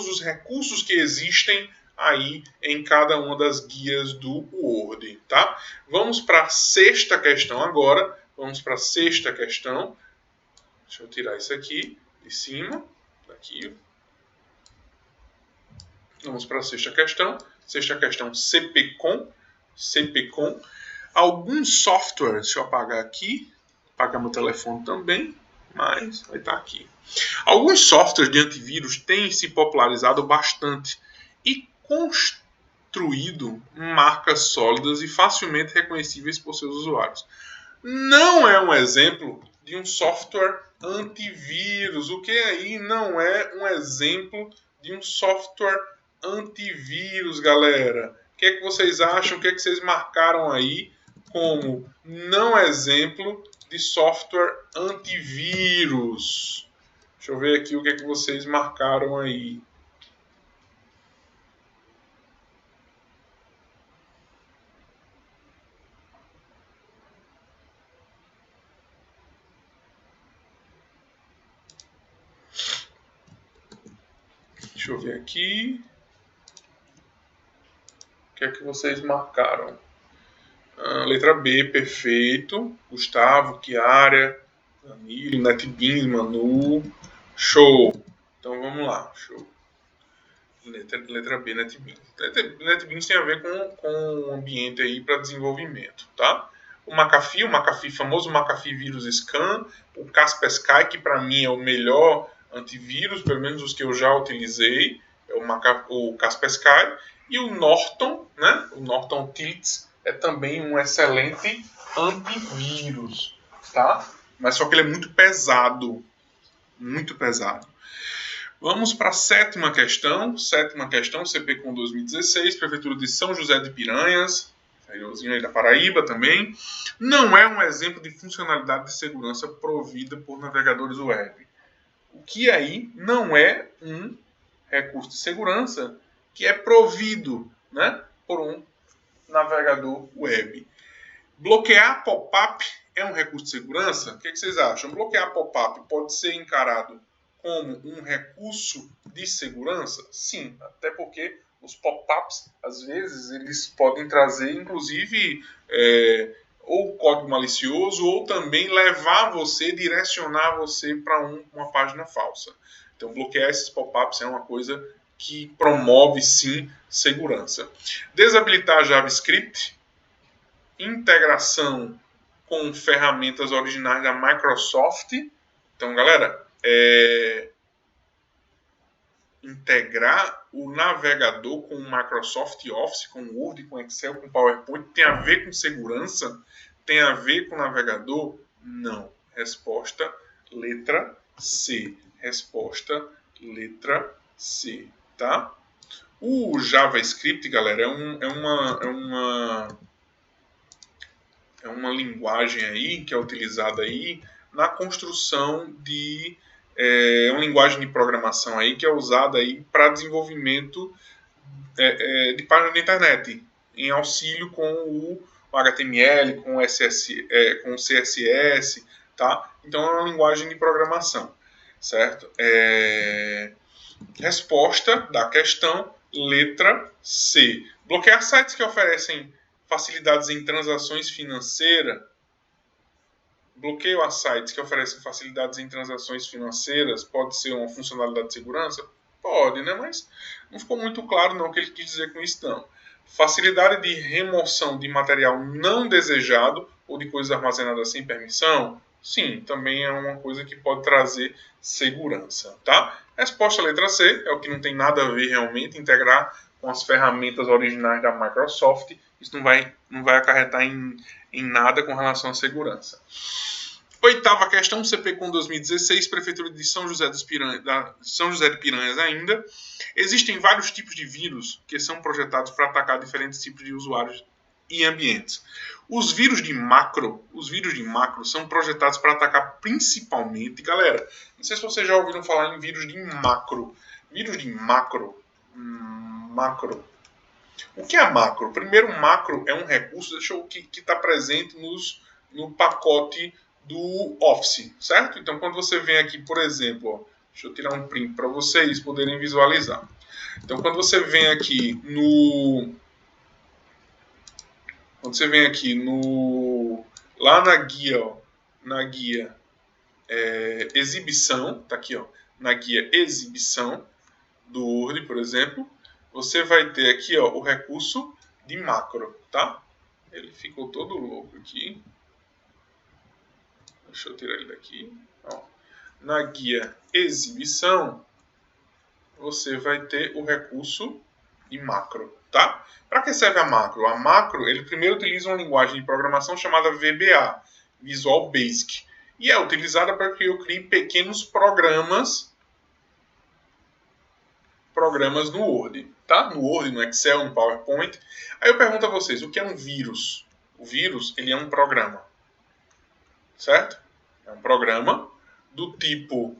os recursos que existem aí em cada uma das guias do Word, tá? Vamos para a sexta questão agora. Vamos para a sexta questão. Deixa eu tirar isso aqui de cima. Daqui. Vamos para a sexta questão. Sexta questão, CPCOM. CPCOM. Alguns softwares, deixa eu apagar aqui, apagar meu telefone também, mas vai estar aqui. Alguns softwares de antivírus têm se popularizado bastante e construído marcas sólidas e facilmente reconhecíveis por seus usuários. Não é um exemplo de um software antivírus. O que aí não é um exemplo de um software antivírus, galera? O que é que vocês acham? O que é que vocês marcaram aí como não exemplo de software antivírus? Deixa eu ver aqui o que é que vocês marcaram aí. Deixa eu ver aqui. O que é que vocês marcaram? Letra B, perfeito. Gustavo, Chiara, Danilo, NetBeans, Manu. Show. Então vamos lá. Show. Letra B, NetBeans. NetBeans tem a ver com o ambiente aí para desenvolvimento, tá? O McAfee, famoso McAfee Vírus Scan, o Kaspersky, que para mim é o melhor antivírus, pelo menos os que eu já utilizei, é o Kaspersky, e o Norton, né? O Norton Tilts é também um excelente antivírus, tá? Mas só que ele é muito pesado, muito pesado. Vamos para a sétima questão, CPCOM 2016, Prefeitura de São José de Piranhas, interiorzinho aí da Paraíba também, não é um exemplo de funcionalidade de segurança provida por navegadores web. O que aí não é um recurso de segurança que é provido, né, por um navegador web. Bloquear pop-up é um recurso de segurança? O que vocês acham? Bloquear pop-up pode ser encarado como um recurso de segurança? Sim, até porque os pop-ups, às vezes, eles podem trazer, inclusive, ou código malicioso, ou também levar você, direcionar você para uma página falsa. Então, bloquear esses pop-ups é uma coisa que promove, sim, segurança. Desabilitar JavaScript, integração com ferramentas originais da Microsoft. Então, galera, integrar o navegador com o Microsoft Office, com o Word, com Excel, com PowerPoint, tem a ver com segurança? Tem a ver com navegador? Não. Resposta, letra C. Resposta, letra C. Tá? O JavaScript, galera, é uma linguagem aí que é utilizada aí na construção de uma linguagem de programação aí que é usada aí para desenvolvimento de página da internet, em auxílio com o HTML, com o CSS, tá? Então é uma linguagem de programação, certo? Resposta da questão, letra C. Bloquear sites que oferecem facilidades em transações financeiras. Bloqueio a sites que oferecem facilidades em transações financeiras pode ser uma funcionalidade de segurança? Pode, né? Mas não ficou muito claro não o que ele quis dizer com isso, não. Facilidade de remoção de material não desejado ou de coisas armazenadas sem permissão? Sim, também é uma coisa que pode trazer segurança, tá? Resposta letra C, é o que não tem nada a ver realmente, integrar com as ferramentas originais da Microsoft. Isso não vai acarretar em nada com relação à segurança. Oitava questão, CPCOM 2016, Prefeitura de São José de Piranhas ainda. Existem vários tipos de vírus que são projetados para atacar diferentes tipos de usuários e ambientes. Os vírus de macro são projetados para atacar principalmente, galera, não sei se vocês já ouviram falar em vírus de macro. Vírus de macro. O que é macro? Primeiro, macro é um recurso que está presente no pacote do Office, certo? Então, quando você vem aqui, por exemplo, ó, deixa eu tirar um print para vocês poderem visualizar. Então, quando você vem aqui lá na guia, ó, exibição, tá aqui, ó, na guia exibição do Word, por exemplo, você vai ter aqui, ó, o recurso de macro, tá? Ele ficou todo louco aqui. Deixa eu tirar ele daqui. Ó. Na guia exibição, você vai ter o recurso de macro, tá? Para que serve a macro? A macro, ele primeiro utiliza uma linguagem de programação chamada VBA, Visual Basic, e é utilizada para que eu crie pequenos programas no Word, tá? No Word, no Excel, no PowerPoint. Aí eu pergunto a vocês, o que é um vírus? O vírus, ele é um programa, certo? É um programa do tipo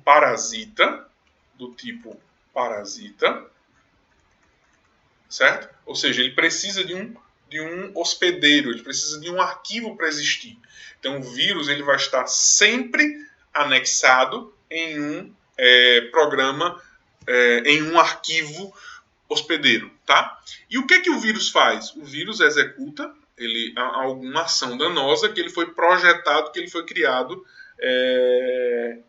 parasita, certo? Ou seja, ele precisa de um hospedeiro, ele precisa de um arquivo para existir. Então, o vírus ele vai estar sempre anexado em um programa, em um arquivo hospedeiro, tá? E o que o vírus faz? O vírus executa alguma ação danosa que ele foi projetado, que ele foi criado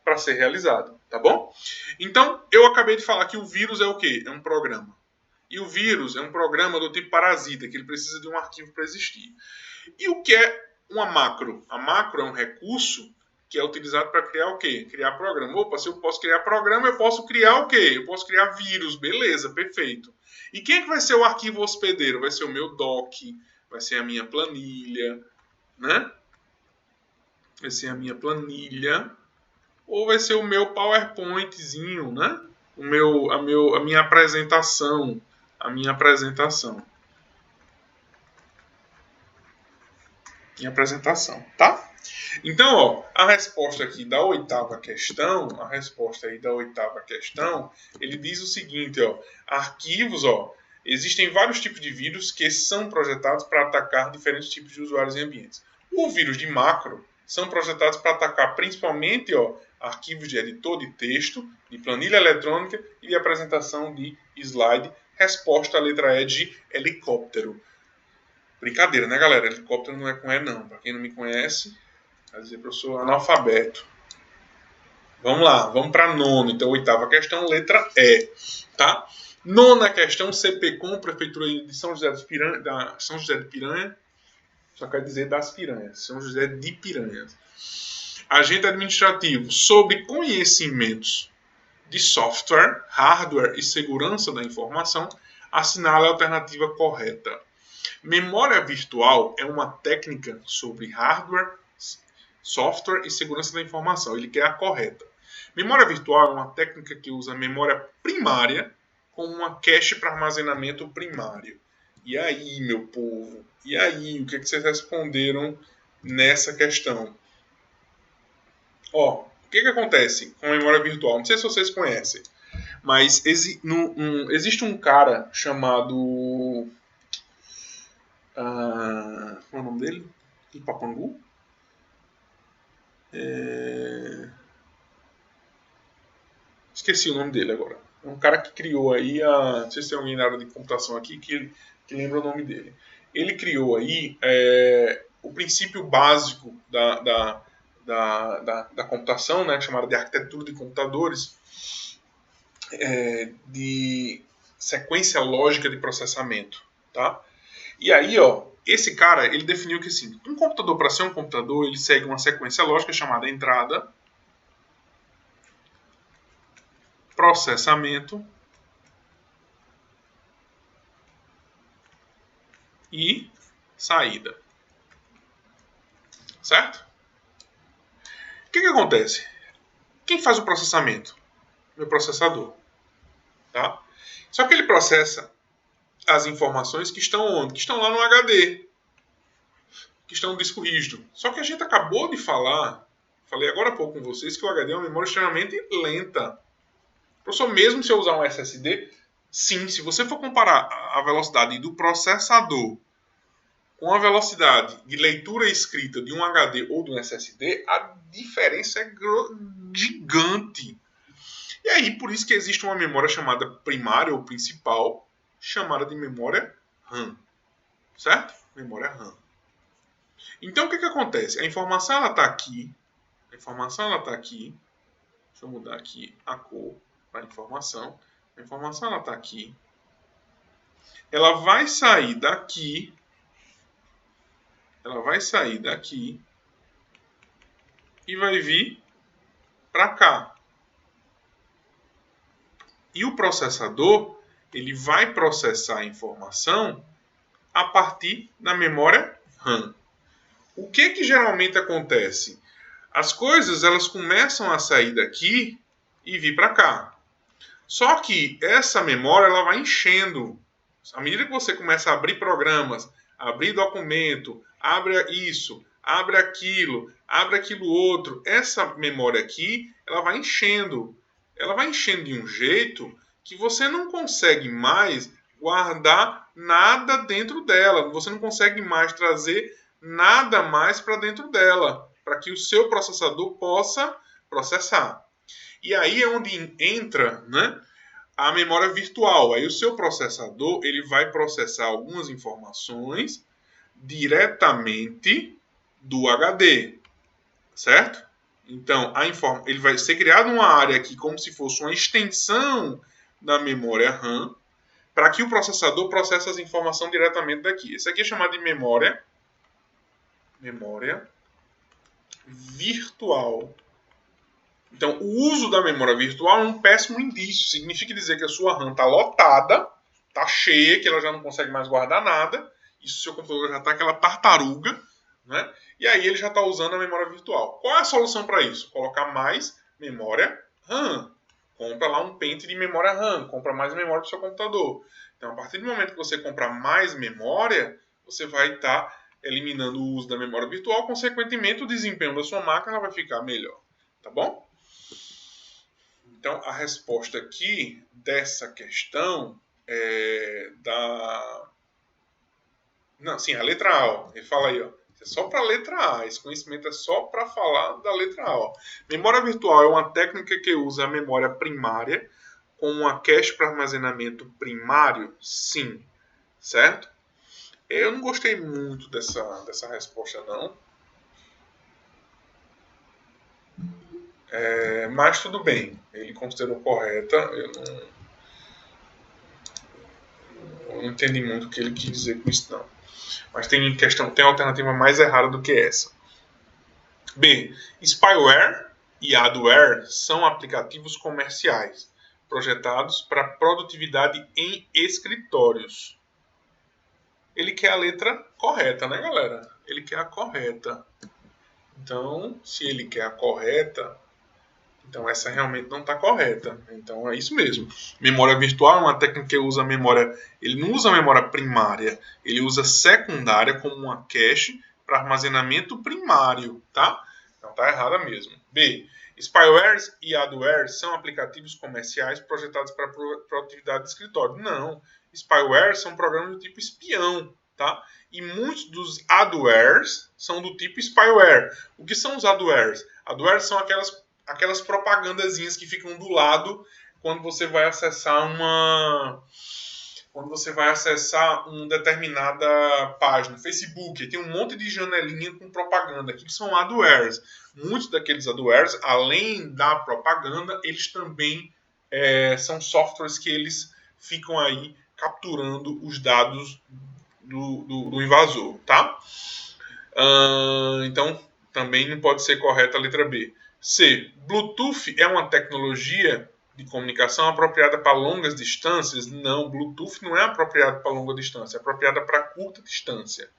para ser realizado, tá bom? Então, eu acabei de falar que o vírus é o quê? É um programa. E o vírus é um programa do tipo parasita, que ele precisa de um arquivo para existir. E o que é uma macro? A macro é um recurso que é utilizado para criar o quê? Criar programa. Opa, se eu posso criar programa, eu posso criar o quê? Eu posso criar vírus. Beleza, perfeito. E quem é que vai ser o arquivo hospedeiro? Vai ser o meu doc, vai ser a minha planilha, né? Vai ser a minha planilha. Ou vai ser o meu PowerPointzinho, né? A minha apresentação. Minha apresentação, tá? Então, ó, a resposta aqui da oitava questão, ele diz o seguinte, ó, arquivos, ó, existem vários tipos de vírus que são projetados para atacar diferentes tipos de usuários e ambientes. O vírus de macro são projetados para atacar principalmente, ó, arquivos de editor de texto, de planilha eletrônica e de apresentação de slide. Resposta à letra E de helicóptero. Brincadeira, né, galera? Helicóptero não é com E, não. Para quem não me conhece, vai dizer que eu sou analfabeto. Vamos lá, vamos para a nona. Então, oitava questão, letra E. Tá? Nona questão, CPCom, Prefeitura de São José de Piranha. Só quer dizer das Piranhas. São José de Piranhas. Agente administrativo sobre conhecimentos de software, hardware e segurança da informação, assinale a alternativa correta. Memória virtual é uma técnica sobre hardware, software e segurança da informação. Ele quer a correta. Memória virtual é uma técnica que usa memória primária como uma cache para armazenamento primário. E aí, meu povo? E aí, o que vocês responderam nessa questão? Ó, o que acontece com a memória virtual? Não sei se vocês conhecem, mas existe um cara chamado... qual é o nome dele? Ipapangu? Esqueci o nome dele agora. É um cara que criou aí não sei se tem alguém na área de computação aqui que lembra o nome dele. Ele criou aí o princípio básico da computação, né, chamada de arquitetura de computadores, de sequência lógica de processamento, tá? E aí, ó, esse cara, ele definiu que assim, um computador, para ser um computador, ele segue uma sequência lógica chamada entrada, processamento e saída. Certo? O que acontece? Quem faz o processamento? Meu processador. Tá? Só que ele processa as informações que estão onde? Que estão lá no HD. Que estão no disco rígido. Só que a gente acabou de falar, falei agora há pouco com vocês, que o HD é uma memória extremamente lenta. Professor, mesmo se eu usar um SSD, sim, se você for comparar a velocidade do processador com a velocidade de leitura e escrita de um HD ou de um SSD, a diferença é gigante. E aí, por isso que existe uma memória chamada primária ou principal, chamada de memória RAM. Certo? Memória RAM. Então, o que acontece? A informação ela está aqui. Deixa eu mudar aqui a cor para a informação. A informação ela está aqui. ela vai sair daqui, e vai vir para cá. E o processador, ele vai processar a informação a partir da memória RAM. O que geralmente acontece? As coisas elas começam a sair daqui e vir para cá. Só que essa memória ela vai enchendo. À medida que você começa a abrir programas, abrir documento, abre isso, abre aquilo outro, essa memória aqui, ela vai enchendo. Ela vai enchendo de um jeito que você não consegue mais guardar nada dentro dela. Você não consegue mais trazer nada mais para dentro dela, para que o seu processador possa processar. E aí é onde entra, né, a memória virtual. Aí o seu processador ele vai processar algumas informações diretamente do HD, certo? Então, ele vai ser criado uma área aqui como se fosse uma extensão da memória RAM para que o processador processe as informações diretamente daqui. Isso aqui é chamado de memória virtual. Então, o uso da memória virtual é um péssimo indício. Significa dizer que a sua RAM está lotada, está cheia, que ela já não consegue mais guardar nada. Isso, seu computador já está aquela tartaruga, né? E aí ele já está usando a memória virtual. Qual é a solução para isso? Colocar mais memória RAM. Compra lá um pente de memória RAM. Compra mais memória para o seu computador. Então, a partir do momento que você comprar mais memória, você vai estar eliminando o uso da memória virtual. Consequentemente, o desempenho da sua máquina vai ficar melhor. Tá bom? Então, a resposta aqui dessa questão é da... Não, sim, a letra A. Ó. Ele fala aí, ó. É só para a letra A. Esse conhecimento é só para falar da letra A. Ó. Memória virtual é uma técnica que usa a memória primária com uma cache para armazenamento primário? Sim. Certo? Eu não gostei muito dessa resposta, não. Mas tudo bem, ele considerou correta. Eu não entendi muito o que ele quis dizer com isso, não. Mas tem alternativa mais errada do que essa. B. Spyware e adware são aplicativos comerciais projetados para produtividade em escritórios. Ele quer a letra correta, né, galera? Ele quer a correta. Então, se ele quer a correta, então essa realmente não está correta. Então é isso mesmo. Memória virtual é uma técnica que usa a memória. Ele não usa a memória primária, ele usa secundária como uma cache para armazenamento primário, tá? Então tá errada mesmo. B. Spywares e adwares são aplicativos comerciais projetados para produtividade de escritório. Não. Spywares são programas do tipo espião, tá? E muitos dos adwares são do tipo spyware. O que são os adwares? Adwares são aquelas propagandazinhas que ficam do lado quando você vai acessar uma determinada página, Facebook, tem um monte de janelinha com propaganda, que são adwares. Muitos daqueles adwares, além da propaganda, eles também são softwares que eles ficam aí capturando os dados do invasor, tá? Então, também não pode ser correta a letra B. C. Bluetooth é uma tecnologia de comunicação apropriada para longas distâncias? Não, Bluetooth não é apropriado para longa distância, é apropriada para curta distância.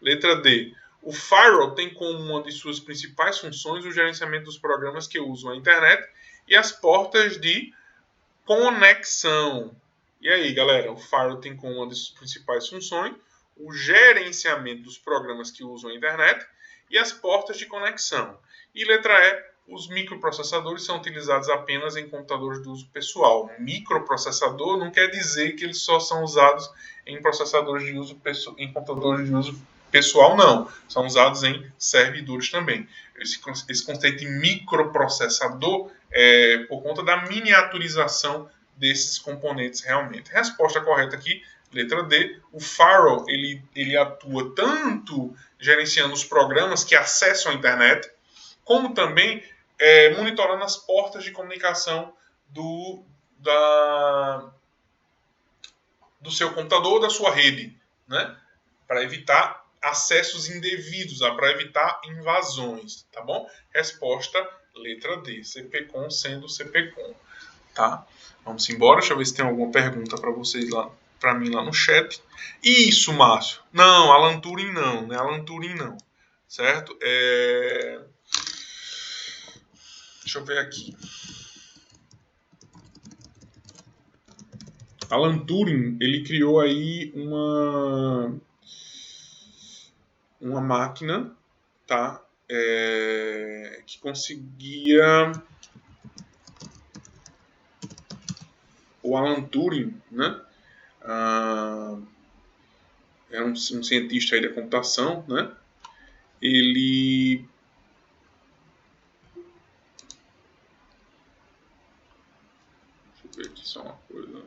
Letra D. O Firewall tem como uma de suas principais funções o gerenciamento dos programas que usam a internet e as portas de conexão. E aí, galera, o Firewall tem como uma de suas principais funções o gerenciamento dos programas que usam a internet e as portas de conexão. E letra E, os microprocessadores são utilizados apenas em computadores de uso pessoal. Microprocessador não quer dizer que eles só são usados em processadores de uso em computadores de uso pessoal, não. São usados em servidores também. Esse conceito de microprocessador é por conta da miniaturização desses componentes realmente. Resposta correta aqui, letra D. O Firewall ele atua tanto gerenciando os programas que acessam a internet, como também monitorando as portas de comunicação do do seu computador ou da sua rede, né? Para evitar acessos indevidos, para evitar invasões, tá bom? Resposta letra D, CPCON sendo CPCON, tá? Vamos embora, deixa eu ver se tem alguma pergunta para vocês lá, para mim lá no chat. Isso, Márcio. Não, Alan Turing não, né? Alan Turing não, certo? Deixa eu ver aqui. Alan Turing, ele criou aí uma máquina, tá? Que conseguia... O Alan Turing, né? É um cientista aí da computação, né? Ele... Deixa eu ver aqui só uma coisa.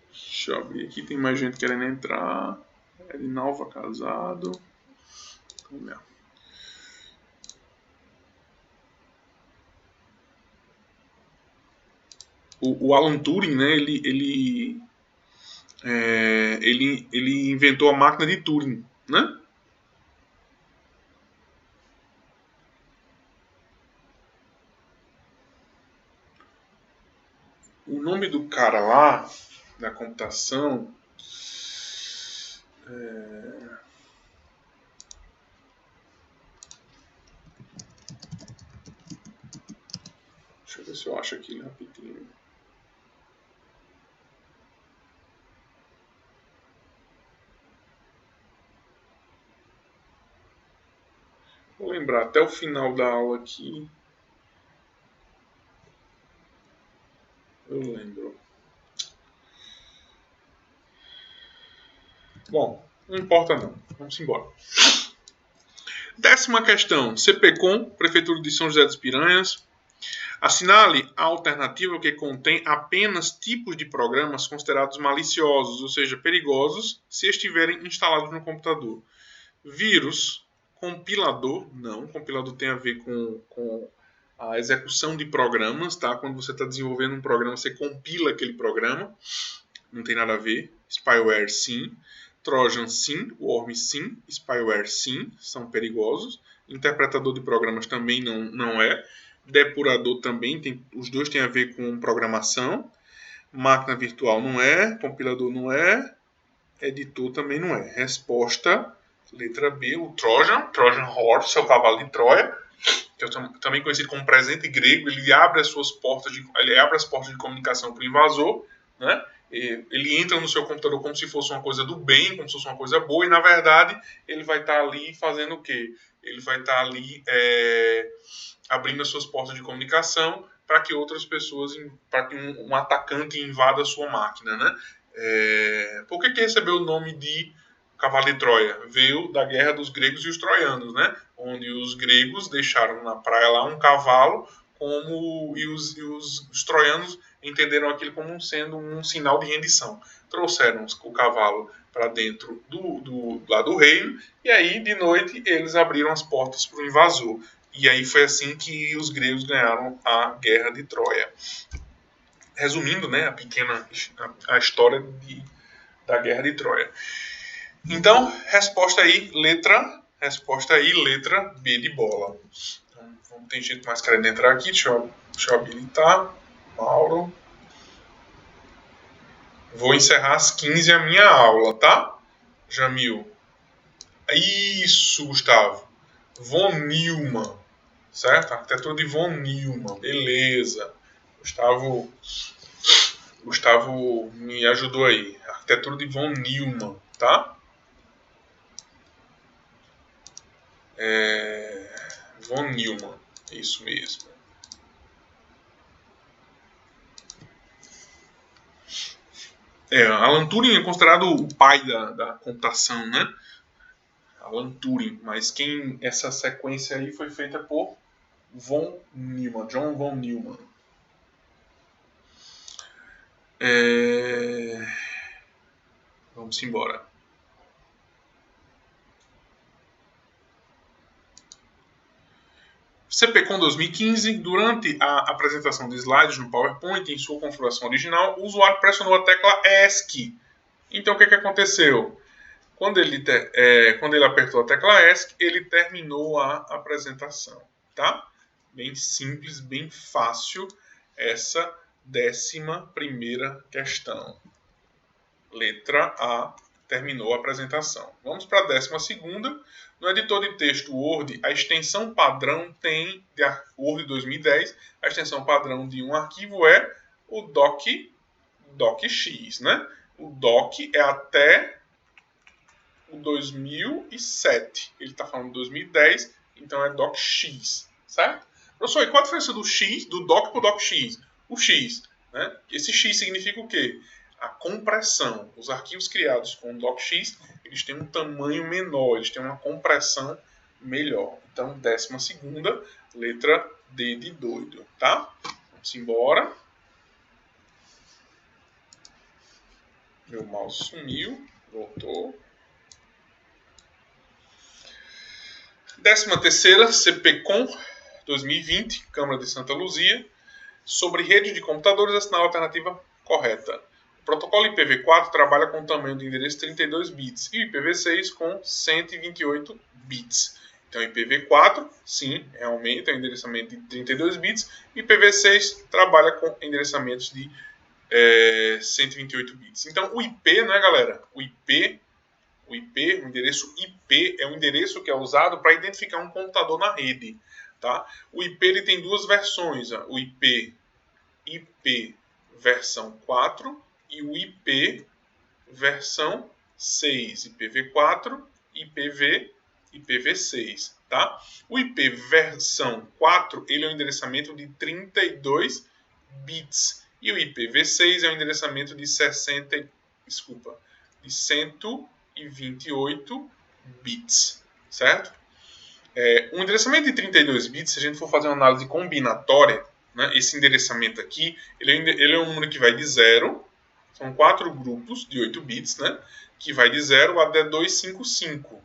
Deixa eu abrir aqui, tem mais gente querendo entrar. Edinalva casado. Vamos ver. O Alan Turing, né, ele inventou a máquina de Turing, né? O nome do cara lá, da computação, deixa eu ver se eu acho aqui rapidinho. Vou lembrar até o final da aula aqui. Eu lembro. Bom, não importa não. Vamos embora. 10ª questão. CPCOM, Prefeitura de São José dos Piranhas. Assinale a alternativa que contém apenas tipos de programas considerados maliciosos, ou seja, perigosos, se estiverem instalados no computador. Vírus, compilador, não, compilador tem a ver com a execução de programas, tá? Quando você está desenvolvendo um programa, você compila aquele programa, não tem nada a ver. Spyware, sim. Trojan, sim. Worm, sim. Spyware, sim, são perigosos. Interpretador de programas também não é. Depurador também, os dois têm a ver com programação. Máquina virtual não é. Compilador não é. Editor também não é. Resposta, letra B, o Trojan Horse, é o cavalo de Troia, que é também conhecido como presente grego. Ele abre as portas de comunicação para o invasor, né? Ele entra no seu computador como se fosse uma coisa do bem, como se fosse uma coisa boa, e na verdade ele vai estar ali fazendo o quê? Ele vai estar ali abrindo as suas portas de comunicação para que outras pessoas, para que um atacante invada a sua máquina, né? Por que recebeu o nome de Cavalo de Troia? Veio da guerra dos gregos e os troianos, né? Onde os gregos deixaram na praia lá um cavalo, e os troianos entenderam aquilo como sendo um sinal de rendição. Trouxeram o cavalo para dentro lá do reino, e aí de noite eles abriram as portas para o invasor. E aí foi assim que os gregos ganharam a Guerra de Troia. Resumindo, né, a história da Guerra de Troia. Então, resposta aí, letra B de bola. Então, tem gente mais querendo entrar aqui, deixa eu habilitar. Mauro. Vou encerrar às 15 a minha aula, tá? Jamil. Isso, Gustavo. Von Neumann. Certo? Arquitetura de Von Neumann. Beleza. Gustavo me ajudou aí. Arquitetura de Von Neumann, tá? Von Neumann. Isso mesmo. Alan Turing é considerado o pai da computação, né? Alan Turing. Mas essa sequência aí foi feita por Von Neumann. John Von Neumann. Vamos embora. CPCon 2015, durante a apresentação de slides no PowerPoint, em sua configuração original, o usuário pressionou a tecla ESC. Então, o que aconteceu? Quando ele apertou a tecla ESC, ele terminou a apresentação. Tá? Bem simples, bem fácil essa 11ª questão. Letra A, terminou a apresentação. Vamos para a 12ª. No editor de texto Word, a extensão padrão tem, de Word 2010, a extensão padrão de um arquivo é o docx, né? O doc é até o 2007. Ele está falando de 2010, então é docx, certo? Professor, e qual a diferença do x, do doc para o docx? O x, né? Esse x significa o quê? A compressão. Os arquivos criados com o docx, eles têm um tamanho menor, eles têm uma compressão melhor. Então, 12ª, letra D de doido, tá? Vamos embora. Meu mouse sumiu, voltou. 13ª, CPCon 2020, Câmara de Santa Luzia, sobre rede de computadores, assinala a alternativa correta. O protocolo IPv4 trabalha com tamanho de endereço 32 bits e o IPv6 com 128 bits. Então, IPv4, sim, realmente é um endereçamento de 32 bits, e IPv6 trabalha com endereçamentos de 128 bits. Então, o IP, né, galera? O endereço IP é um endereço que é usado para identificar um computador na rede. Tá? O IP ele tem duas versões, o IP versão 4 e o IP versão 6, IPv4, IPv6. Tá? O IP versão 4 ele é um endereçamento de 32 bits e o IPv6 é um endereçamento de 128 bits, certo? Um endereçamento de 32 bits, se a gente for fazer uma análise combinatória, né, esse endereçamento aqui, ele é um número que vai de 0, são 4 grupos de 8 bits, né, que vai de 0 até 255.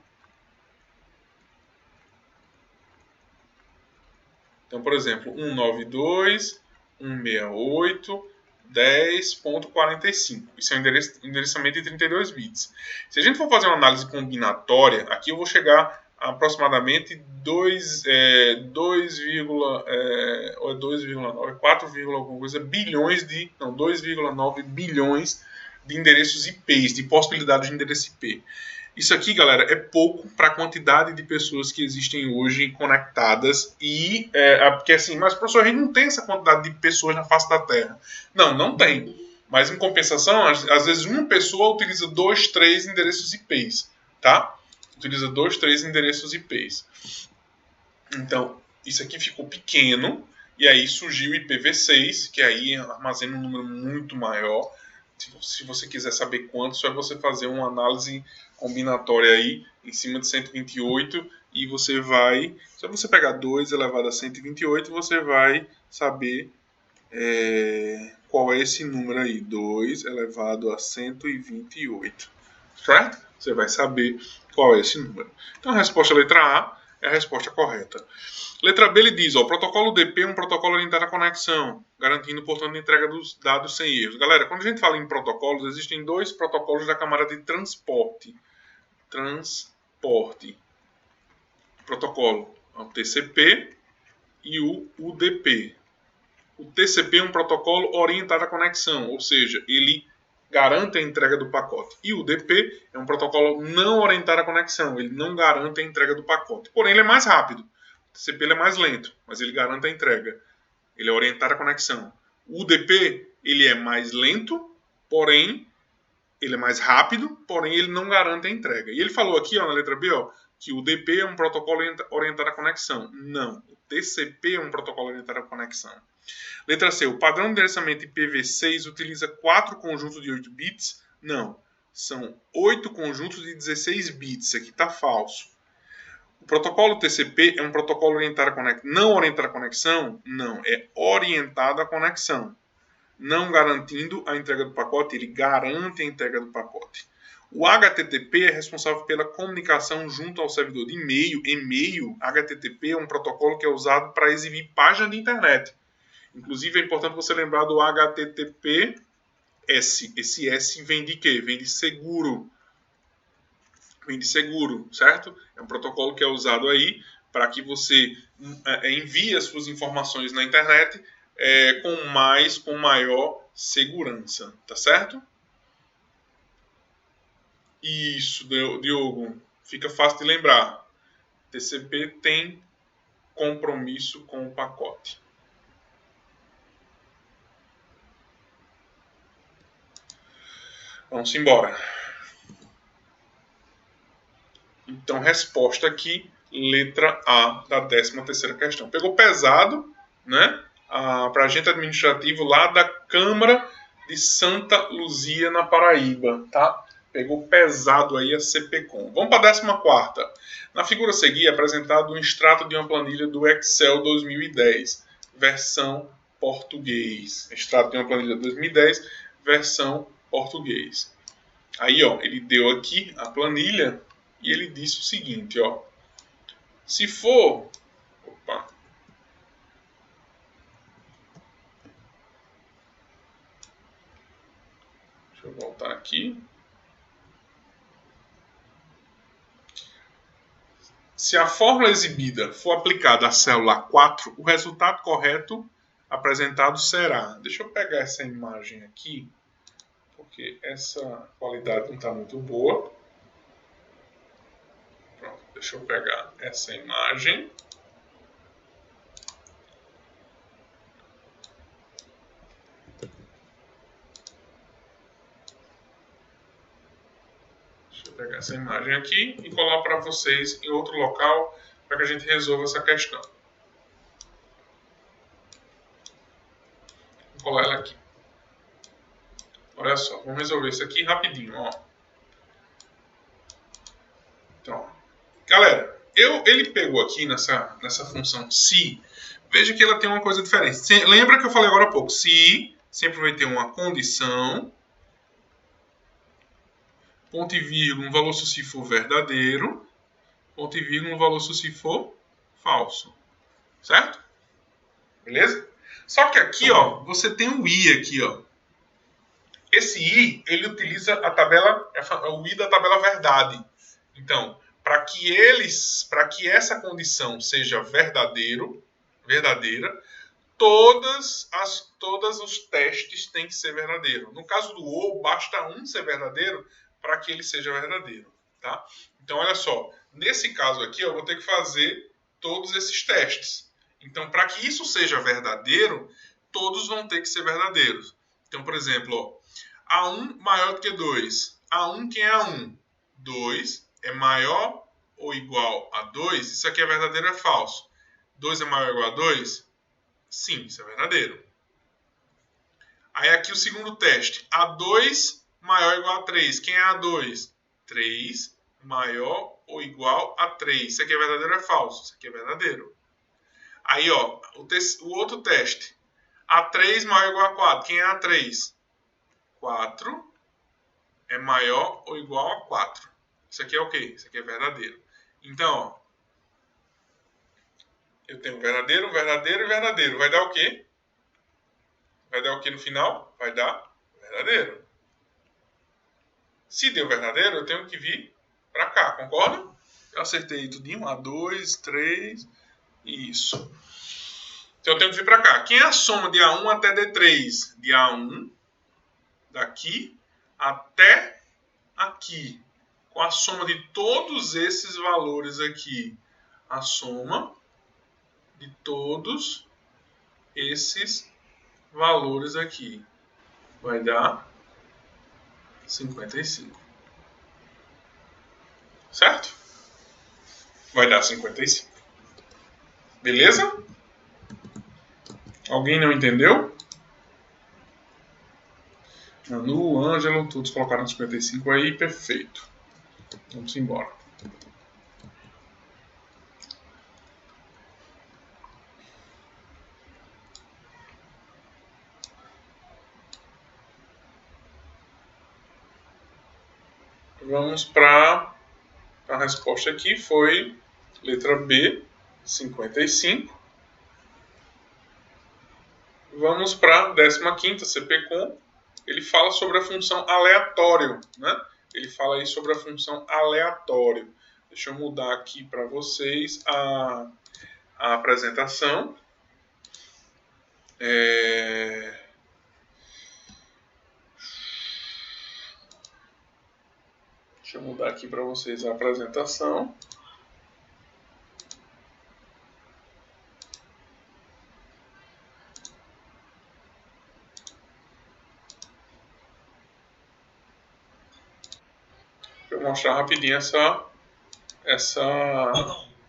Então, por exemplo, 192.168.10.45. Isso é um endereçamento de 32 bits. Se a gente for fazer uma análise combinatória, aqui eu vou chegar a aproximadamente 2,9 bilhões de endereços IPs, de possibilidades de endereço IP. Isso aqui, galera, é pouco para a quantidade de pessoas que existem hoje conectadas e porque assim, mas professor, a gente não tem essa quantidade de pessoas na face da Terra. Não tem. Mas em compensação, às vezes uma pessoa utiliza 2, 3 endereços IPs, tá? Utiliza 2, 3 endereços IPs. Então, isso aqui ficou pequeno e aí surgiu o IPv6, que aí armazena um número muito maior. Se você quiser saber quanto, só é você fazer uma análise combinatória aí em cima de 128 e você vai, só você pegar 2 elevado a 128, você vai saber qual é esse número aí, 2 elevado a 128, certo? Você vai saber qual é esse número. Então a resposta letra A é a resposta correta. Letra B, ele diz, o protocolo DP é um protocolo orientado à conexão, garantindo, portanto, a entrega dos dados sem erros. Galera, quando a gente fala em protocolos, existem 2 protocolos da camada de transporte. Protocolo, o TCP e o UDP. O TCP é um protocolo orientado à conexão, ou seja, ele garante a entrega do pacote. E o UDP é um protocolo não orientado à conexão, ele não garante a entrega do pacote. Porém, ele é mais rápido. O TCP ele é mais lento, mas ele garante a entrega. Ele é orientado à conexão. O UDP ele é mais lento, porém ele é mais rápido, porém ele não garante a entrega. E ele falou aqui, ó, na letra B, ó, que o UDP é um protocolo orientado à conexão. Não, o TCP é um protocolo orientado à conexão. Letra C, o padrão de endereçamento IPv6 utiliza 4 conjuntos de 8 bits? Não, são 8 conjuntos de 16 bits. Isso aqui está falso. O protocolo TCP é um protocolo orientado à conexão. Não orientado à conexão? Não, é orientado à conexão. Não garantindo a entrega do pacote, ele garante a entrega do pacote. O HTTP é responsável pela comunicação junto ao servidor de e-mail. E-mail, HTTP é um protocolo que é usado para exibir página de internet. Inclusive, é importante você lembrar do HTTPS. Esse S vem de quê? Vem de seguro. Vem de seguro, certo? É um protocolo que é usado aí para que você envie as suas informações na internet com maior segurança, tá certo? Isso, Diogo, fica fácil de lembrar. TCP tem compromisso com o pacote. Vamos embora. Então, resposta aqui, letra A da 13ª questão. Pegou pesado, né? Para agente administrativo lá da Câmara de Santa Luzia, na Paraíba, tá? Pegou pesado aí a CPCOM. Vamos para a 14ª. Na figura a seguir é apresentado um extrato de uma planilha do Excel 2010, versão português. Extrato de uma planilha 2010, versão português. Aí, ó, ele deu aqui a planilha e ele disse o seguinte, ó. Se for... Opa. Deixa eu voltar aqui. Se a fórmula exibida for aplicada à célula 4, o resultado correto apresentado será... Deixa eu pegar essa imagem aqui, porque essa qualidade não está muito boa. Pronto, deixa eu pegar essa imagem. Deixa eu pegar essa imagem aqui e colar para vocês em outro local para que a gente resolva essa questão. Vou colar ela aqui. Olha só, vamos resolver isso aqui rapidinho, ó. Então, galera, ele pegou aqui nessa função se, veja que ela tem uma coisa diferente. Lembra que eu falei agora há pouco, se sempre vai ter uma condição, ponto e vírgula, um valor se for verdadeiro, ponto e vírgula, um valor se for falso. Certo? Beleza? Só que aqui, ó, você tem um i aqui, ó. Esse i, ele utiliza o i da tabela verdade. Então, para que essa condição seja verdadeira, todos os testes têm que ser verdadeiro. No caso do ou, basta um ser verdadeiro para que ele seja verdadeiro, tá? Então, olha só, nesse caso aqui, eu vou ter que fazer todos esses testes. Então, para que isso seja verdadeiro, todos vão ter que ser verdadeiros. Então, por exemplo, ó, A1 maior do que 2. A1, quem é A1? 2 é maior ou igual a 2? Isso aqui é verdadeiro ou é falso? 2 é maior ou igual a 2? Sim, isso é verdadeiro. Aí aqui o segundo teste. A2 maior ou igual a 3. Quem é A2? 3 maior ou igual a 3. Isso aqui é verdadeiro ou é falso? Isso aqui é verdadeiro. Aí, ó, o outro teste. A3 maior ou igual a 4. Quem é A3? 4 é maior ou igual a 4. Isso aqui é o quê? Isso aqui é verdadeiro. Então, ó, eu tenho verdadeiro, verdadeiro e verdadeiro. Vai dar o quê? Vai dar o quê no final? Vai dar verdadeiro. Se deu verdadeiro, eu tenho que vir para cá, concorda? Eu acertei tudinho. A2, 3, isso. Então eu tenho que vir para cá. Quem é a soma de A1 até D3? De A1, daqui, até aqui. Com a soma de todos esses valores aqui. A soma de todos esses valores aqui vai dar 55. Certo? Vai dar 55. Beleza? Alguém não entendeu? Manu, Ângelo, todos colocaram 55 aí, perfeito. Vamos embora. Vamos para a resposta aqui, foi letra B, 55. Vamos para a 15ª, CPCOM. Ele fala sobre a função aleatório, né? Ele fala aí sobre a função aleatório. Deixa eu mudar aqui para vocês a apresentação. Deixa eu mudar aqui para vocês a apresentação. Deixa eu mostrar rapidinho essa...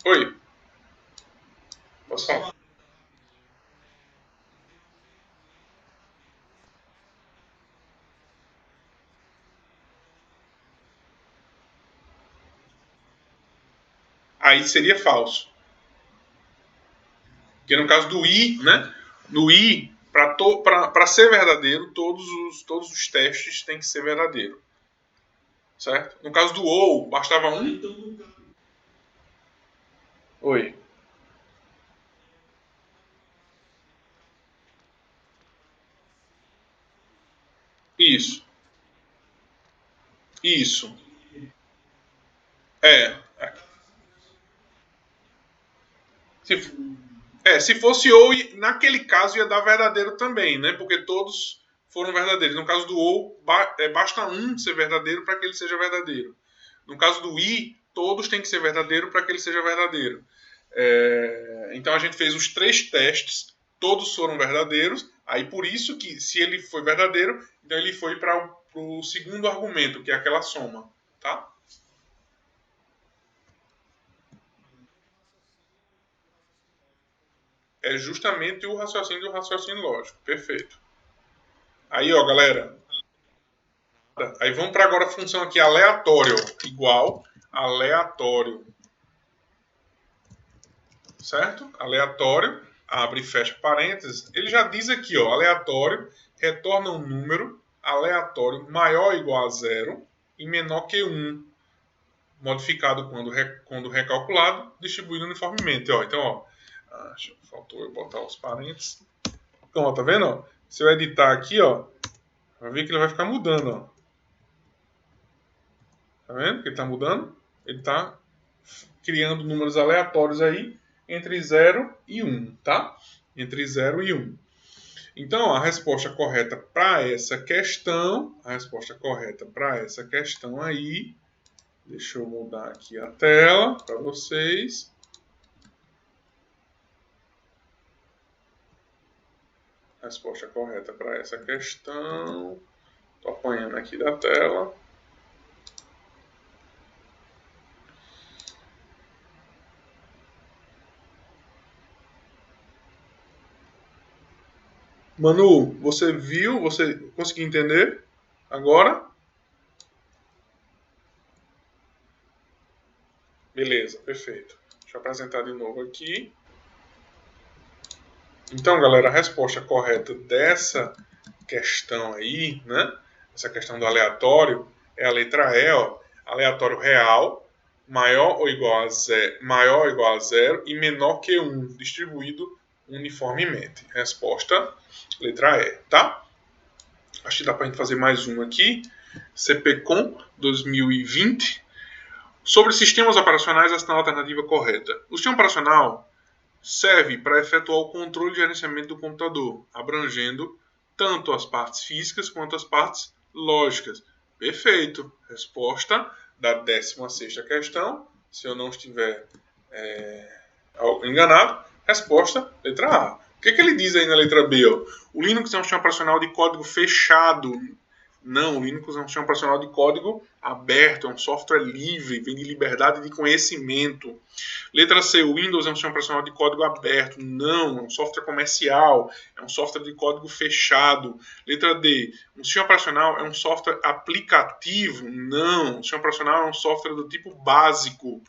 Oi. Posso falar? Aí seria falso. Porque no caso do I, né? No I, para ser verdadeiro, todos os testes têm que ser verdadeiro. Certo? No caso do ou, bastava um. Oi. Isso. Isso. É. Se fosse ou, naquele caso ia dar verdadeiro também, né? Porque todos foram verdadeiros. No caso do ou, basta um ser verdadeiro para que ele seja verdadeiro. No caso do i, todos têm que ser verdadeiro para que ele seja verdadeiro. Então a gente fez os 3 testes, todos foram verdadeiros. Aí por isso que, se ele foi verdadeiro, então ele foi para o segundo argumento, que é aquela soma, tá? É justamente o raciocínio do raciocínio lógico. Perfeito. Aí, ó, galera. Aí vamos para agora a função aqui aleatório. Igual aleatório. Certo? Aleatório. Abre e fecha parênteses. Ele já diz aqui, ó. Aleatório retorna um número aleatório maior ou igual a 0 e menor que 1. Modificado quando recalculado, distribuído uniformemente. Ó. Então, ó. Faltou eu botar os parênteses. Então, ó, tá vendo? Ó? Se eu editar aqui, ó, vai ver que ele vai ficar mudando, ó. Tá vendo que ele tá mudando? Ele tá criando números aleatórios aí entre 0 e 1, tá? Entre 0 e 1. Então, a resposta correta para essa questão, aí, deixa eu mudar aqui a tela para vocês. A resposta correta para essa questão, tô apanhando aqui da tela. Manu, você viu? Você conseguiu entender agora? Beleza, perfeito. Deixa eu apresentar de novo aqui. Então, galera, a resposta correta dessa questão aí, né? Essa questão do aleatório é a letra E, ó. Aleatório real, maior ou igual a 0 e menor que 1, distribuído uniformemente. Resposta, letra E, tá? Acho que dá para a gente fazer mais um aqui. CPCOM 2020. Sobre sistemas operacionais, esta é a alternativa correta. O sistema operacional serve para efetuar o controle e gerenciamento do computador, abrangendo tanto as partes físicas quanto as partes lógicas. Perfeito. Resposta da 16ª questão. Se eu não estiver enganado, resposta, letra A. O que ele diz aí na letra B? Ó? O Linux é um sistema operacional de código fechado. Não, o Linux é um sistema operacional de código aberto, é um software livre, vem de liberdade de conhecimento. Letra C, o Windows é um sistema operacional de código aberto. Não, é um software comercial, é um software de código fechado. Letra D, um sistema operacional é um software aplicativo. Não, um sistema operacional é um software do tipo básico.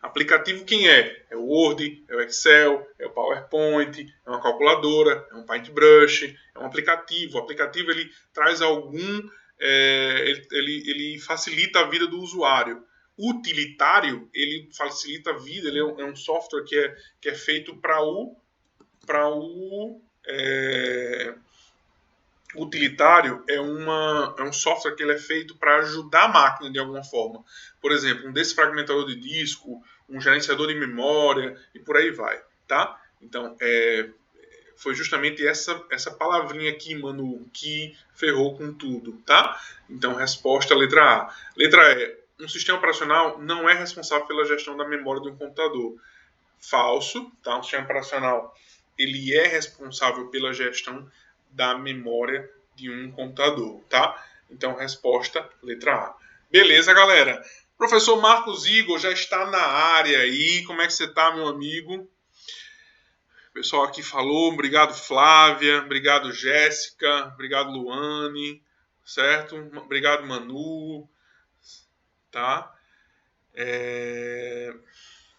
Aplicativo quem é? É o Word, é o Excel, é o PowerPoint, é uma calculadora, é um Paintbrush, é um aplicativo. O aplicativo ele traz algum ele facilita a vida do usuário. Utilitário, ele facilita a vida, ele é um software que é feito para o utilitário é um software que ele é feito para ajudar a máquina de alguma forma. Por exemplo, um desfragmentador de disco, um gerenciador de memória e por aí vai, tá? Então, foi justamente essa palavrinha aqui, Manu, que ferrou com tudo, tá? Então, resposta letra A. Letra E. Um sistema operacional não é responsável pela gestão da memória de um computador. Falso, tá? Um sistema operacional ele é responsável pela gestão da memória de um computador, tá? Então, resposta letra A. Beleza, galera? Professor Marcos Igor já está na área aí. Como é que você está, meu amigo? O pessoal aqui falou. Obrigado, Flávia. Obrigado, Jéssica. Obrigado, Luane. Certo? Obrigado, Manu. Tá?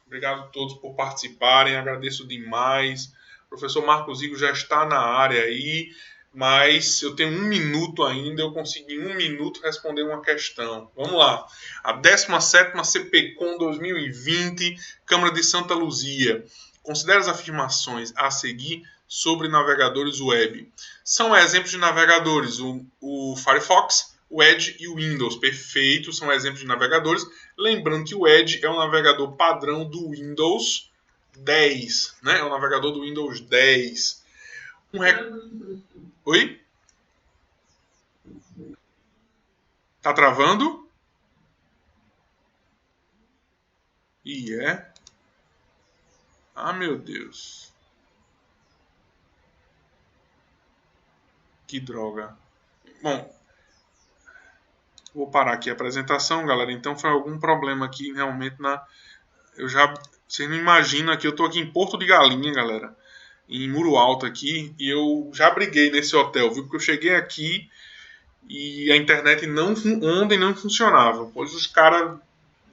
Obrigado a todos por participarem. Agradeço demais. O professor Marcos Igor já está na área aí, mas eu tenho 1 minuto ainda. Eu consigo em 1 minuto responder uma questão. Vamos lá. A 17ª CPCOM 2020, Câmara de Santa Luzia. Considere as afirmações a seguir sobre navegadores web. São exemplos de navegadores o Firefox, o Edge e o Windows. Perfeito, são exemplos de navegadores. Lembrando que o Edge é um navegador padrão do Windows 10, né? É um navegador do Windows 10. Oi? Tá travando? E é? Ah, meu Deus. Que droga. Bom, vou parar aqui a apresentação, galera. Então foi algum problema aqui realmente na. Eu já. Vocês não imaginam aqui, eu tô aqui em Porto de Galinha, galera. Em Muro Alto aqui. E eu já briguei nesse hotel, viu? Porque eu cheguei aqui e a internet ontem não funcionava. Pois os caras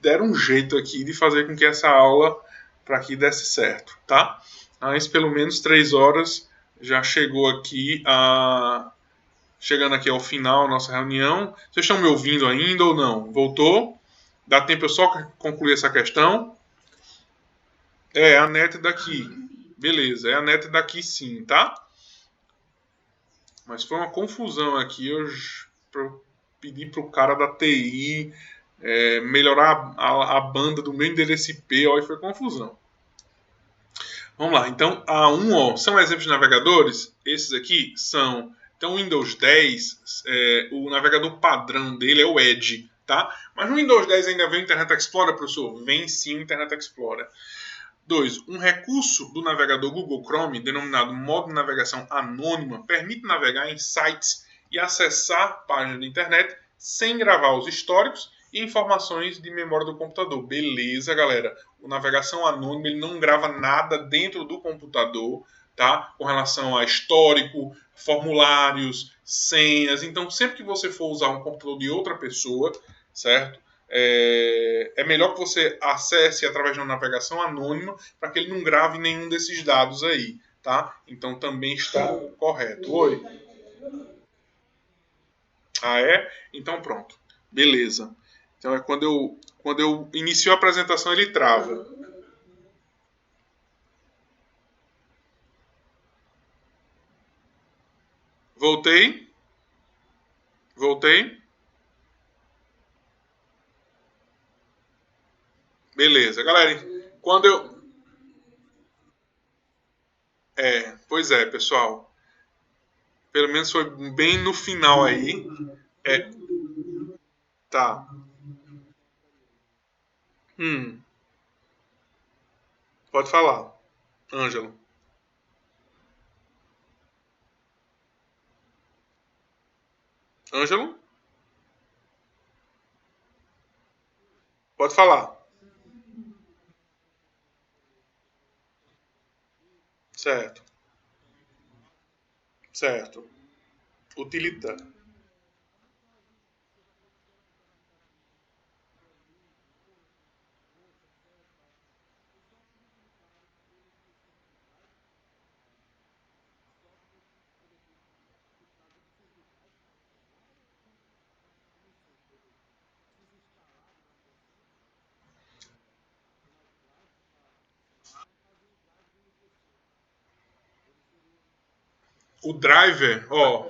deram um jeito aqui de fazer com que essa aula para que desse certo, tá? Mas pelo menos 3 horas já chegou aqui chegando aqui ao final da nossa reunião. Vocês estão me ouvindo ainda ou não? Voltou? Dá tempo eu só concluir essa questão? É a net daqui. Beleza, é a net daqui sim, tá? Mas foi uma confusão aqui. Eu pedi pro cara da TI melhorar a banda do meu endereço IP, ó, e foi confusão. Vamos lá, então A1, ó, são exemplos de navegadores? Esses aqui são. Então, o Windows 10, o navegador padrão dele é o Edge, tá? Mas no Windows 10 ainda vem o Internet Explorer, professor? Vem sim o Internet Explorer. 2. Um recurso do navegador Google Chrome, denominado modo de navegação anônima, permite navegar em sites e acessar páginas de internet sem gravar os históricos e informações de memória do computador. Beleza, galera? O navegação anônima ele não grava nada dentro do computador, tá? Com relação a histórico, formulários, senhas. Então, sempre que você for usar um computador de outra pessoa, certo? É melhor que você acesse através de uma navegação anônima para que ele não grave nenhum desses dados aí, tá? Então também está correto. Oi? Ah, é? Então pronto. Beleza. Então é quando eu inicio a apresentação ele trava. Voltei? Voltei? Beleza. Galera, quando eu pois é, pessoal. Pelo menos foi bem no final aí. É, tá. Hum, pode falar, Ângelo. Ângelo? Pode falar. Certo, certo. Utilitário. O driver, ó,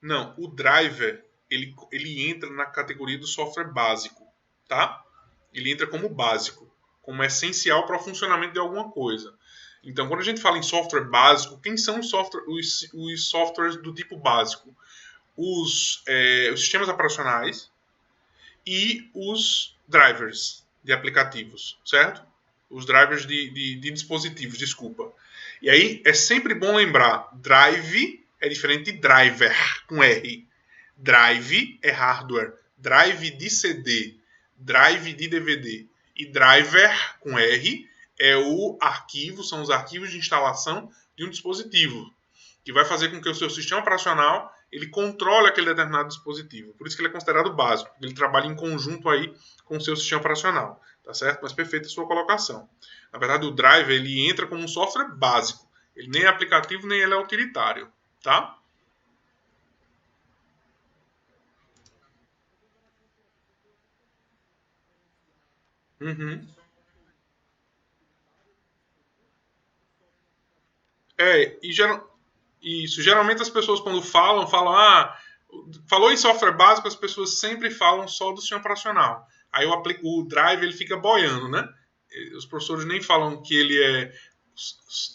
não, o driver, ele entra na categoria do software básico, tá? Ele entra como básico, como essencial para o funcionamento de alguma coisa. Então, quando a gente fala em software básico, quem são os softwares do tipo básico? Os sistemas operacionais e os drivers de aplicativos, certo? Os drivers de dispositivos, desculpa. E aí é sempre bom lembrar: drive é diferente de driver, com R. Drive é hardware, drive de CD, drive de DVD. E driver, com R, é o arquivo, são os arquivos de instalação de um dispositivo, que vai fazer com que o seu sistema operacional ele controle aquele determinado dispositivo. Por isso que ele é considerado básico. Ele trabalha em conjunto aí com o seu sistema operacional, tá certo? Mas perfeita a sua colocação. Na verdade, o driver ele entra como um software básico. Ele nem é aplicativo, nem ele é utilitário, tá? Uhum. Isso. Geralmente as pessoas quando falam, falou em software básico, as pessoas sempre falam só do sistema operacional. Aí o drive ele fica boiando, né? Os professores nem falam que ele é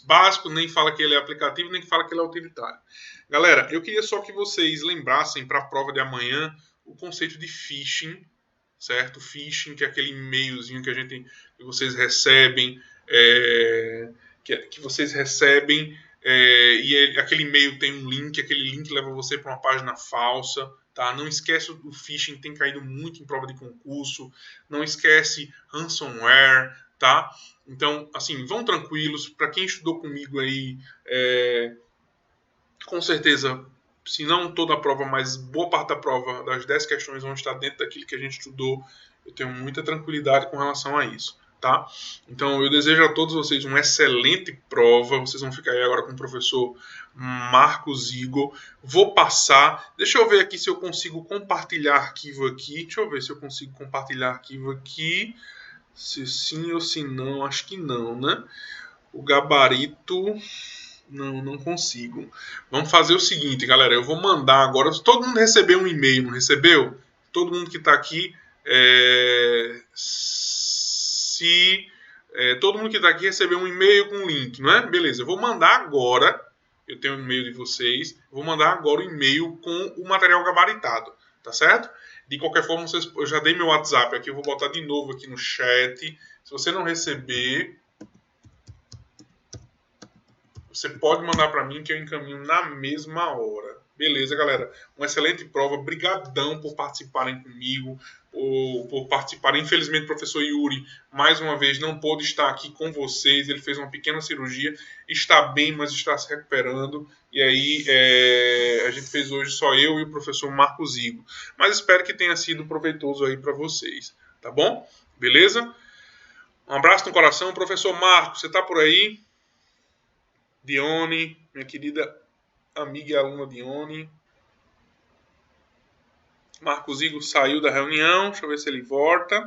básico, nem fala que ele é aplicativo, nem fala que ele é utilitário. Galera, eu queria só que vocês lembrassem para a prova de amanhã o conceito de phishing, certo? Phishing, que é aquele e-mailzinho que vocês recebem, que vocês recebem aquele e-mail tem um link, aquele link leva você para uma página falsa, tá? Não esquece o phishing, tem caído muito em prova de concurso. Não esquece ransomware, tá? Então, assim, vão tranquilos. Para quem estudou comigo aí, com certeza, se não toda a prova, mas boa parte da prova, das 10 questões vão estar dentro daquilo que a gente estudou. Eu tenho muita tranquilidade com relação a isso, tá? Então, eu desejo a todos vocês uma excelente prova. Vocês vão ficar aí agora com o professor Marcos Igor. Vou passar. Deixa eu ver aqui se eu consigo compartilhar arquivo aqui. Deixa eu ver se eu consigo compartilhar arquivo aqui. Se sim ou se não, acho que não, né? O gabarito. Não, não consigo. Vamos fazer o seguinte, galera. Eu vou mandar agora. Todo mundo recebeu um e-mail, não recebeu? Todo mundo que está aqui. Se todo mundo que está aqui recebeu um e-mail com um link, não é? Beleza. Eu vou mandar agora. Eu tenho o e-mail de vocês. Vou mandar agora o e-mail com o material gabaritado, tá certo? De qualquer forma, eu já dei meu WhatsApp aqui. Eu vou botar de novo aqui no chat. Se você não receber, você pode mandar para mim que eu encaminho na mesma hora. Beleza, galera? Uma excelente prova. Brigadão por participarem comigo, por participarem. Infelizmente, o professor Yuri, mais uma vez, não pôde estar aqui com vocês. Ele fez uma pequena cirurgia. Está bem, mas está se recuperando. E aí, a gente fez hoje só eu e o professor Marcos Igor. Mas espero que tenha sido proveitoso aí para vocês. Tá bom? Beleza? Um abraço no coração. Professor Marcos, você está por aí? Dione, minha querida amiga e aluna Dione. Marcos Igor saiu da reunião. Deixa eu ver se ele volta.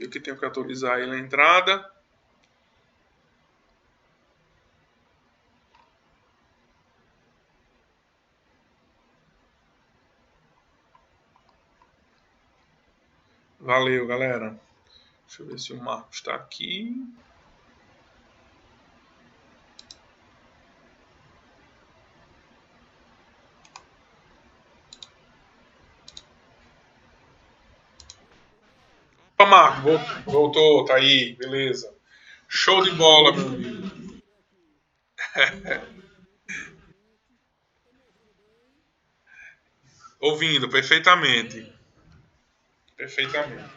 Eu que tenho que autorizar ele na entrada. Valeu, galera. Deixa eu ver se o Marcos está aqui. Opa, Marcos, voltou, tá aí, beleza. Show de bola, meu amigo. Ouvindo perfeitamente. Perfeitamente.